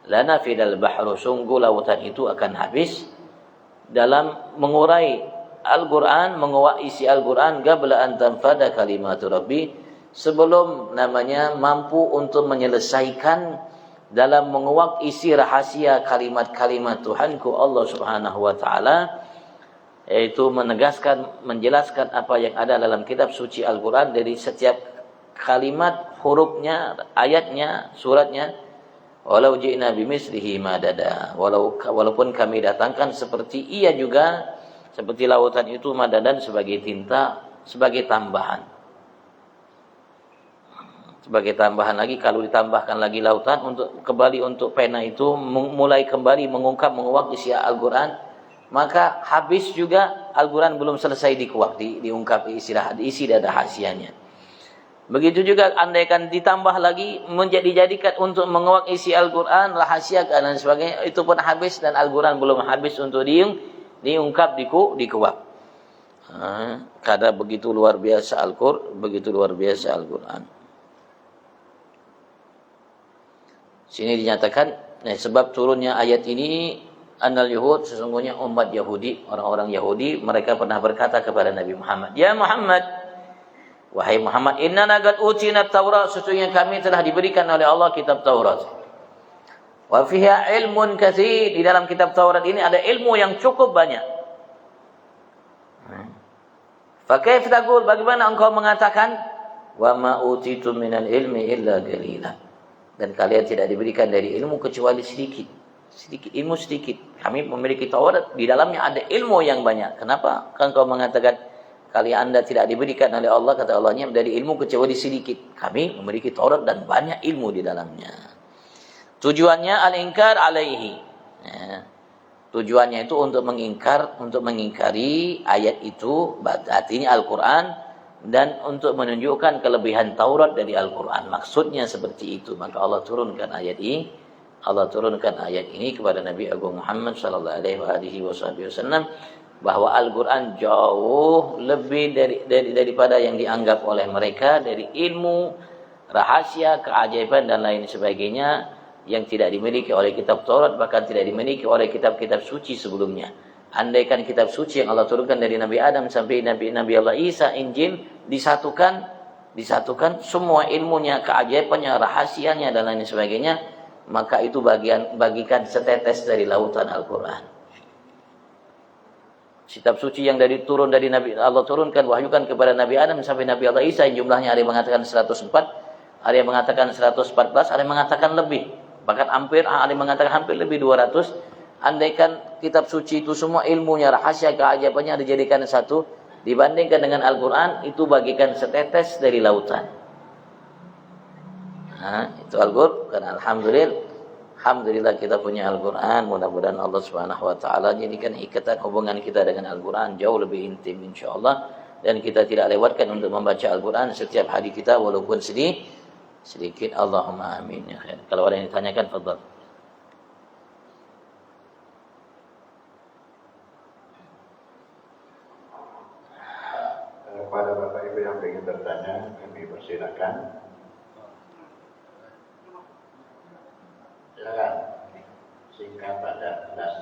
lanafidal bahru, sungguh lautan itu akan habis dalam mengurai Al-Quran, menguak isi Al-Quran, qabla an tanfada kalimatu rabbi, sebelum namanya mampu untuk menyelesaikan dalam menguak isi rahasia kalimat-kalimat Tuhanku Allah Subhanahu wa taala, yaitu menegaskan, menjelaskan apa yang ada dalam kitab suci Al-Quran, dari setiap kalimat, hurufnya, ayatnya, suratnya, Walau ji'na bimithlihi madada, walaupun kami datangkan seperti ia juga, seperti lautan itu madadan sebagai tinta, sebagai tambahan. Sebagai tambahan lagi, kalau ditambahkan lagi lautan untuk kembali untuk pena itu mulai kembali menguak isi Al-Qur'an, maka habis juga Al-Qur'an belum selesai dikuak, diungkap isi dan rahasianya. Begitu juga andaikan ditambah lagi menjadikan untuk menguak isi Al-Qur'an, rahasia dan sebagainya, itu pun habis dan Al-Qur'an belum habis untuk diungkap, dikuak. Karena begitu luar biasa Al-Qur'an. Sini dinyatakan, sebab turunnya ayat ini, annal Yahud, sesungguhnya umat Yahudi, orang-orang Yahudi, mereka pernah berkata kepada Nabi Muhammad, ya Muhammad, wahai Muhammad, inna qad utina Taurat, sesungguhnya kami telah diberikan oleh Allah kitab Taurat. Wa fiha ilmun katsir, di dalam kitab Taurat ini ada ilmu yang cukup banyak. Fa kaif taqul, bagaimana engkau mengatakan wa ma utitu minal ilmi illa qalila, dan kalian tidak diberikan dari ilmu kecuali sedikit ilmu sedikit. Kami memiliki Taurat, di dalamnya ada ilmu yang banyak. Kenapa engkau mengatakan kalian Anda tidak diberikan oleh Allah, kata Allahnya, dari ilmu kecuali sedikit? Kami memiliki Taurat dan banyak ilmu di dalamnya. Tujuannya al-inkar alaihi. Tujuannya itu untuk mengingkari ayat itu, artinya Al-Quran, dan untuk menunjukkan kelebihan Taurat dari Al-Quran. Maksudnya seperti itu. Maka Allah turunkan ayat ini kepada Nabi Agung Muhammad sallallahu alaihi wasallam, bahwa Al-Quran jauh lebih daripada yang dianggap oleh mereka dari ilmu, rahasia, keajaiban dan lain sebagainya yang tidak dimiliki oleh kitab Taurat, bahkan tidak dimiliki oleh kitab-kitab suci sebelumnya. Andaikan kitab suci yang Allah turunkan dari Nabi Adam sampai Nabi Allah Isa, Injil, disatukan semua ilmunya, keajaibannya, rahasianya dan lain sebagainya, maka itu bagikan setetes dari lautan Al-Quran. Kitab suci yang turun dari Nabi Allah turunkan, wahyukan kepada Nabi Adam sampai Nabi Allah Isa, yang jumlahnya ada yang mengatakan 104, ada yang mengatakan 114, ada yang mengatakan lebih, bahkan ada yang mengatakan hampir lebih 200. Andaikan kitab suci itu semua ilmunya, rahasia, keajaibannya dijadikan satu, dibandingkan dengan Al-Quran, itu bagikan setetes dari lautan. Itu Al-Quran. Alhamdulillah kita punya Al-Quran. Mudah-mudahan Allah Subhanahu Wa Taala jadikan ikatan hubungan kita dengan Al-Quran jauh lebih intim, insyaAllah. Dan kita tidak lewatkan untuk membaca Al-Quran setiap hari kita, walaupun sedikit. Allahumma amin. Ya khair. Kalau ada yang ditanyakan, fadhal. Kepada Bapak Ibu yang ingin bertanya, kami persilakan. Silakan, singkat pada jelas.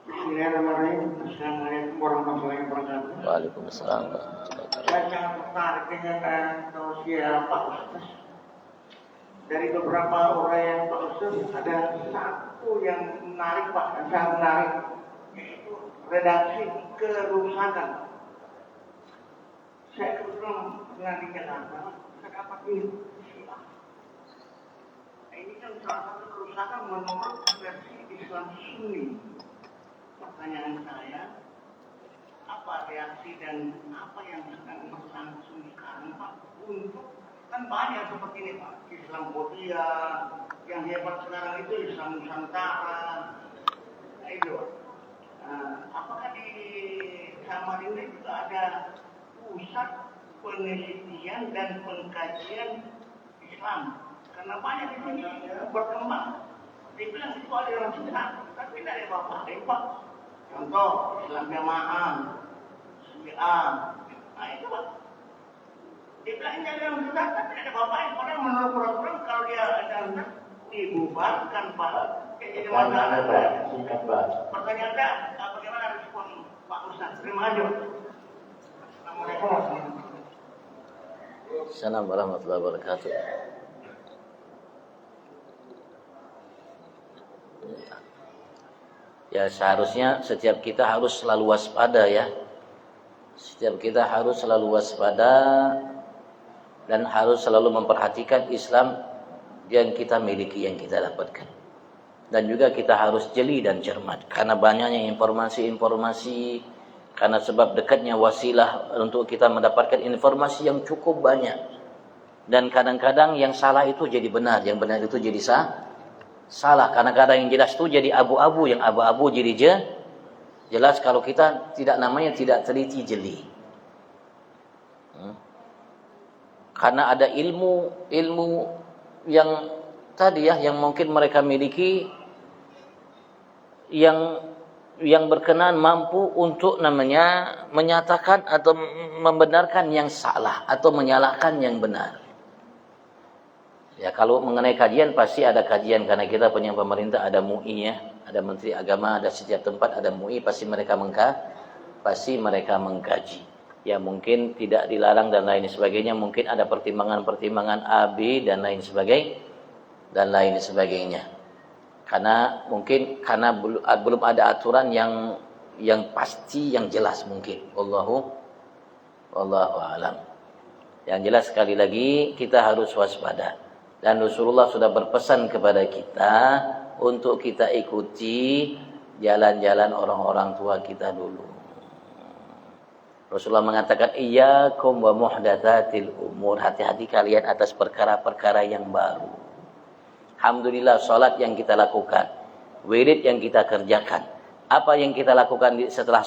Bismillahirrahmanirrahim. Assalamualaikum warahmatullahi wabarakatuh. Waalaikumsalam. Saya sangat tertarik dengan tausiah Pak Ustaz. Dari beberapa uraian Pak Ustaz, ada satu yang menarik Pak, yang sangat menarik, yaitu redaksi kerusakan. Saya kebetulan pernah di Jakarta, saya dapat ini. Ini kan salah satu kerusakan menurut versi Islam Sunni. Pertanyaan saya, apa reaksi dan apa yang sedang berlangsung sekarang Pak, untuk kan banyak seperti ini Pak, Islamophobia, yang hebat sekarang itu Islam Nusantara. Nah itu Pak. Apakah di Samarinda juga ada pusat penelitian dan pengkajian Islam? Karena banyak di sini berkembang. Dibilang itu ada orang sesat, tapi tidak ada apa-apa, Pak. Contoh Islam Jamaah, Syiah, nah itu Pak. Dibilang ini ada orang sesat, tapi tidak ada apa-apa. Padahal menurut peraturan kalau dia ada sesat, dibubarkan Pak. Jadi masalah. Singkat Pak. Pertanyaan Anda, bagaimana respon Pak Ustaz? Terima kasih. Assalamualaikum. Assalamualaikum warahmatullahi wabarakatuh. Ya, seharusnya setiap kita harus selalu waspada ya. Setiap kita harus selalu waspada dan harus selalu memperhatikan Islam yang kita miliki, yang kita dapatkan. Dan juga kita harus jeli dan cermat karena banyaknya informasi-informasi, karena sebab dekatnya wasilah untuk kita mendapatkan informasi yang cukup banyak. Dan kadang-kadang yang salah itu jadi benar, yang benar itu jadi salah. Kadang-kadang yang jelas itu jadi abu-abu, yang abu-abu jadi jelas kalau kita tidak teliti jeli. Karena ada ilmu yang tadi yang mungkin mereka miliki yang berkenan mampu untuk menyatakan atau membenarkan yang salah atau menyalahkan yang benar. Ya, kalau mengenai kajian pasti ada kajian karena kita punya pemerintah, ada MUI ada Menteri Agama, ada setiap tempat ada MUI, pasti mereka mengkaji. Ya mungkin tidak dilarang dan lain sebagainya, mungkin ada pertimbangan-pertimbangan A, B dan lain sebagainya. Karena belum ada aturan yang pasti, yang jelas mungkin. Wallahu a'lam. Yang jelas sekali lagi kita harus waspada. Dan Rasulullah sudah berpesan kepada kita untuk kita ikuti jalan-jalan orang-orang tua kita dulu. Rasulullah mengatakan, iyyakum wa muhdatsatil umur, hati-hati kalian atas perkara-perkara yang baru. Alhamdulillah, salat yang kita lakukan, wirid yang kita kerjakan, apa yang kita lakukan setelah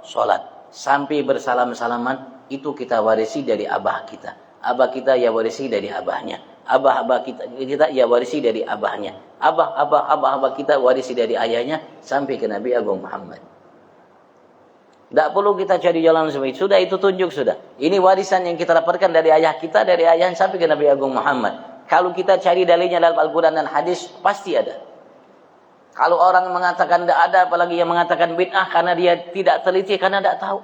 salat sampai bersalam-salaman, itu kita warisi dari abah kita. Abah kita ya warisi dari abahnya. Abah kita ya warisi dari abahnya. Abah kita warisi dari ayahnya sampai ke Nabi Agung Muhammad. Tidak perlu kita cari jalan seperti itu. Sudah itu tunjuk sudah. Ini warisan yang kita dapatkan dari ayah kita, dari ayah sampai ke Nabi Agung Muhammad. Kalau kita cari dalilnya dalam Al-Quran dan hadis, pasti ada. Kalau orang mengatakan tidak ada, apalagi yang mengatakan bid'ah karena dia tidak teliti, karena tidak tahu.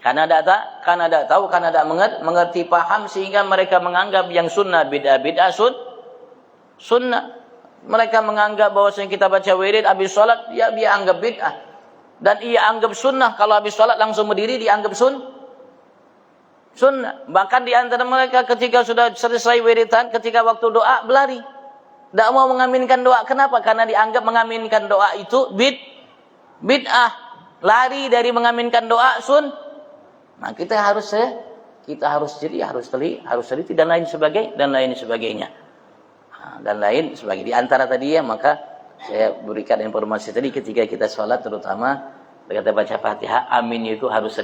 Karena tidak tahu, karena tidak mengerti, paham, sehingga mereka menganggap yang sunnah bid'ah sunnah. Mereka menganggap bahwasanya kita baca wirid habis salat, ya dia anggap bid'ah. Dan ia anggap sunnah, kalau habis salat langsung berdiri dianggap sunnah. Bahkan di antara mereka ketika sudah selesai wiridan, ketika waktu doa berlari. Tidak mau mengaminkan doa. Kenapa? Karena dianggap mengaminkan doa itu bid'ah. Lari dari mengaminkan doa Nah, kita harus jadi, harus teliti dan lain sebagainya. Dan lain sebagainya. Di antara tadi maka saya berikan informasi tadi ketika kita sholat, terutama kita baca Fatihah, aminnya itu harus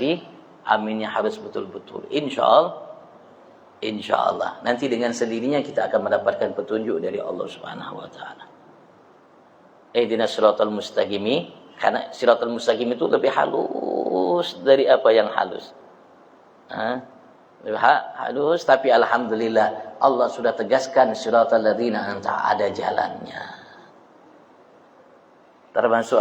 aminnya harus betul-betul. Insyaallah. Nanti dengan sendirinya kita akan mendapatkan petunjuk dari Allah Subhanahu wa taala. Ihdinas siratal mustaqim, karena siratal mustaqim itu lebih halus dari apa yang halus. Halus, tapi alhamdulillah Allah sudah tegaskan siratal ladzina an'amta, ada jalannya. Termasuk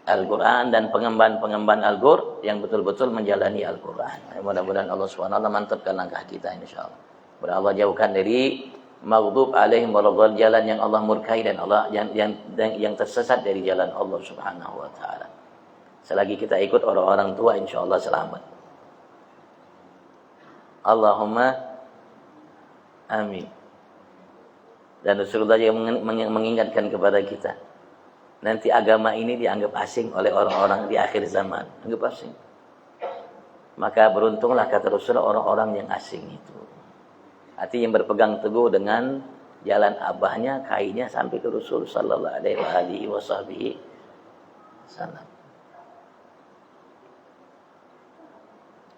Al-Quran dan pengemban Al-Qur yang betul-betul menjalani Al-Quran. Mudah-mudahan Allah SWT mantapkan langkah kita insyaallah. Mudah Allah jauhkan dari maghdub alaihim waladhdallin, jalan yang Allah murkai dan Allah yang tersesat dari jalan Allah Subhanahu wa taala. Selagi kita ikut orang-orang tua insyaallah selamat. Allahumma amin. Dan Rasulullah juga mengingatkan kepada kita, nanti agama ini dianggap asing oleh orang-orang di akhir zaman, anggap asing. Maka beruntunglah kata Rasulullah orang-orang yang asing itu. Hati yang berpegang teguh dengan jalan abahnya, kainnya sampai ke Rasul sallallahu alaihi wasallam.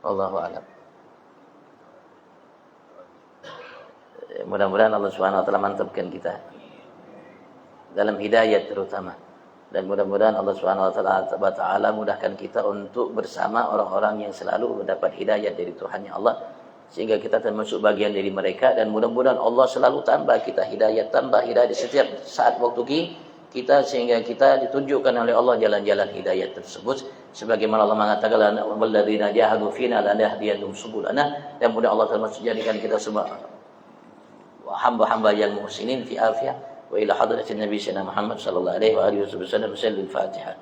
Allahu a'lam. Mudah-mudahan Allah Subhanahu wa taala mantapkan kita dalam hidayah terutama, dan mudah-mudahan Allah Subhanahu wa taala mudahkan kita untuk bersama orang-orang yang selalu mendapat hidayah dari Tuhannya Allah, sehingga kita termasuk bagian dari mereka. Dan mudah-mudahan Allah selalu tambah kita hidayah, di setiap saat waktu kita, sehingga kita ditunjukkan oleh Allah jalan-jalan hidayah tersebut, sebagaimana Allah mengatakan walladzina jahadu fina lanahdiyannahum subulana. Dan mudah Allah termasuk jadikan kita semua hamba-hamba yang muhsinin fi afiyah. Wa ila hadratin Nabi sallallahu Muhammad sallallahu alaihi wa alihi wasallam sallallahu Fatihah.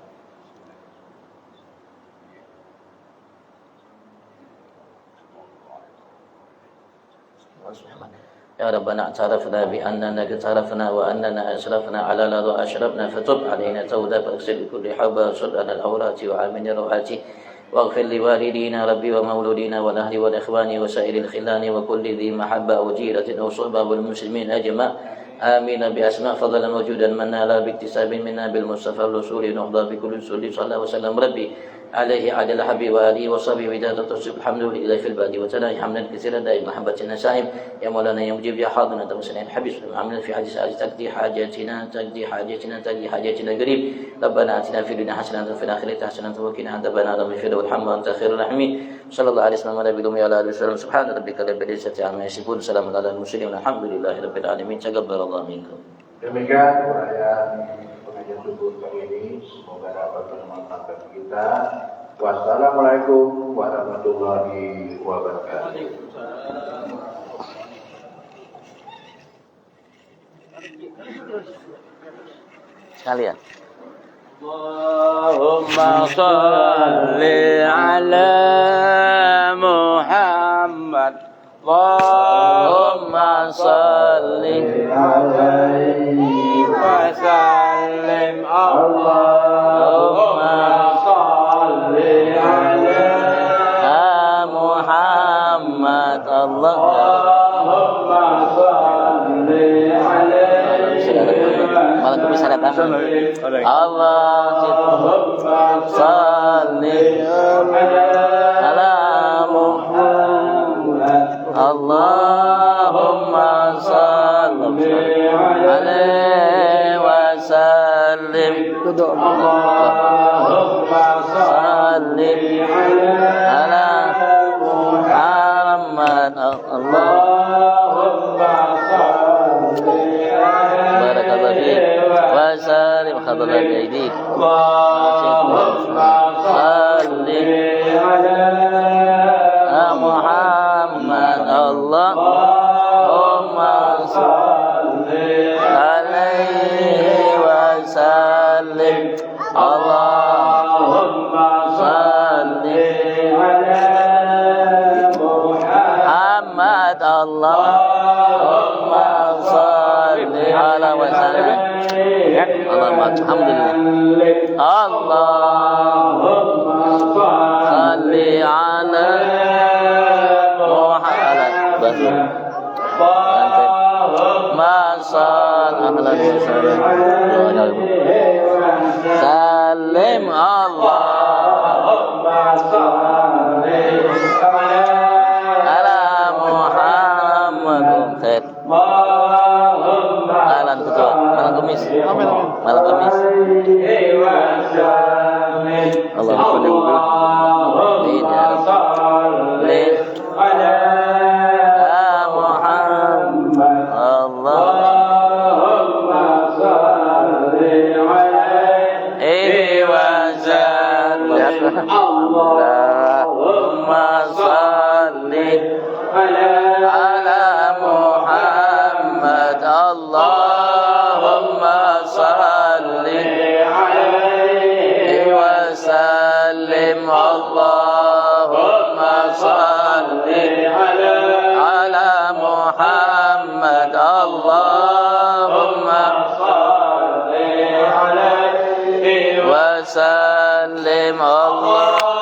يا ربنا اعترفنا بأننا اقترفنا وأننا أسرفنا على لظى أشرفنا فتب علينا توبة فاغسل بكل حبة وصدنا الأورات وعامل الروحات واغفر لوالدينا ربي ومولودينا والأهل والإخوان وسائر الخلان وكل ذي محبة أو جيرة أو صحبة والمسلمين أجمع آمين بأسماء فضلا وجودا من نالا باكتساب منا بالمصطفى الرسول نهضى بكل رسول صلى الله وسلم ربي عليه عدل حبيب وآله وصحبه وداد تصب الحمد لله في البادي وتناهي حمدا كثيرا دائما محبة النسائم يا مولانا يا مجيب يا حاضرنا تمسنا حبيب عملنا في حديث تقضي حاجاتنا تقضي حاجاتنا تقضي حاجاتنا قريب ربنا آتنا في الدنيا حسنة وفي الآخرة حسنة وقنا عذاب النار اغفر والحمد وأنت خير الراحمين صلى الله عليه وسلم على نبينا وعلى آله وسلم سبحان ربك رب العزة عما يصفون سلام على المرسلين والحمد لله رب العالمين تقبل الله منكم. Demikian uraian pengajian subuh kali ini, semoga dapat bermanfaat bagi kita. Wassalamualaikum warahmatullahi wabarakatuh. Sekalian. Allahumma salli ala Muhammad. Allahumma salli alaihi wa sallim. Allahumma salli ala Muhammad. Allahumma salli alaihi malam itu bisa datang. Allahumma salli ala Muhammad. Allahumma salli alaihi wa sallim. Allahumma salli ala Muhammad. Allahumma salli barakallahu fiik wa sallim khadra bi Allahumma salli ala Muhammad. Allahumma salli alaihi wa sallim. Allahumma salli ala Muhammad. Allahumma salli ala wa sallim. Allahumma alhamdulillah. Allahumma salli ala Muhammad. Salim Allahumma salli ala Muhammad. Khair. Malam kedua, malam Kamis. Malam Kamis. Allahumma salli ala Muhammad. Allahumma salli alaihi wa sallim. Allahumma salli ala Muhammad. Allahumma salli alaihi wa sallim. Allahumma salli ala Muhammad. Allahumma salli alaihi wa sallim. Allah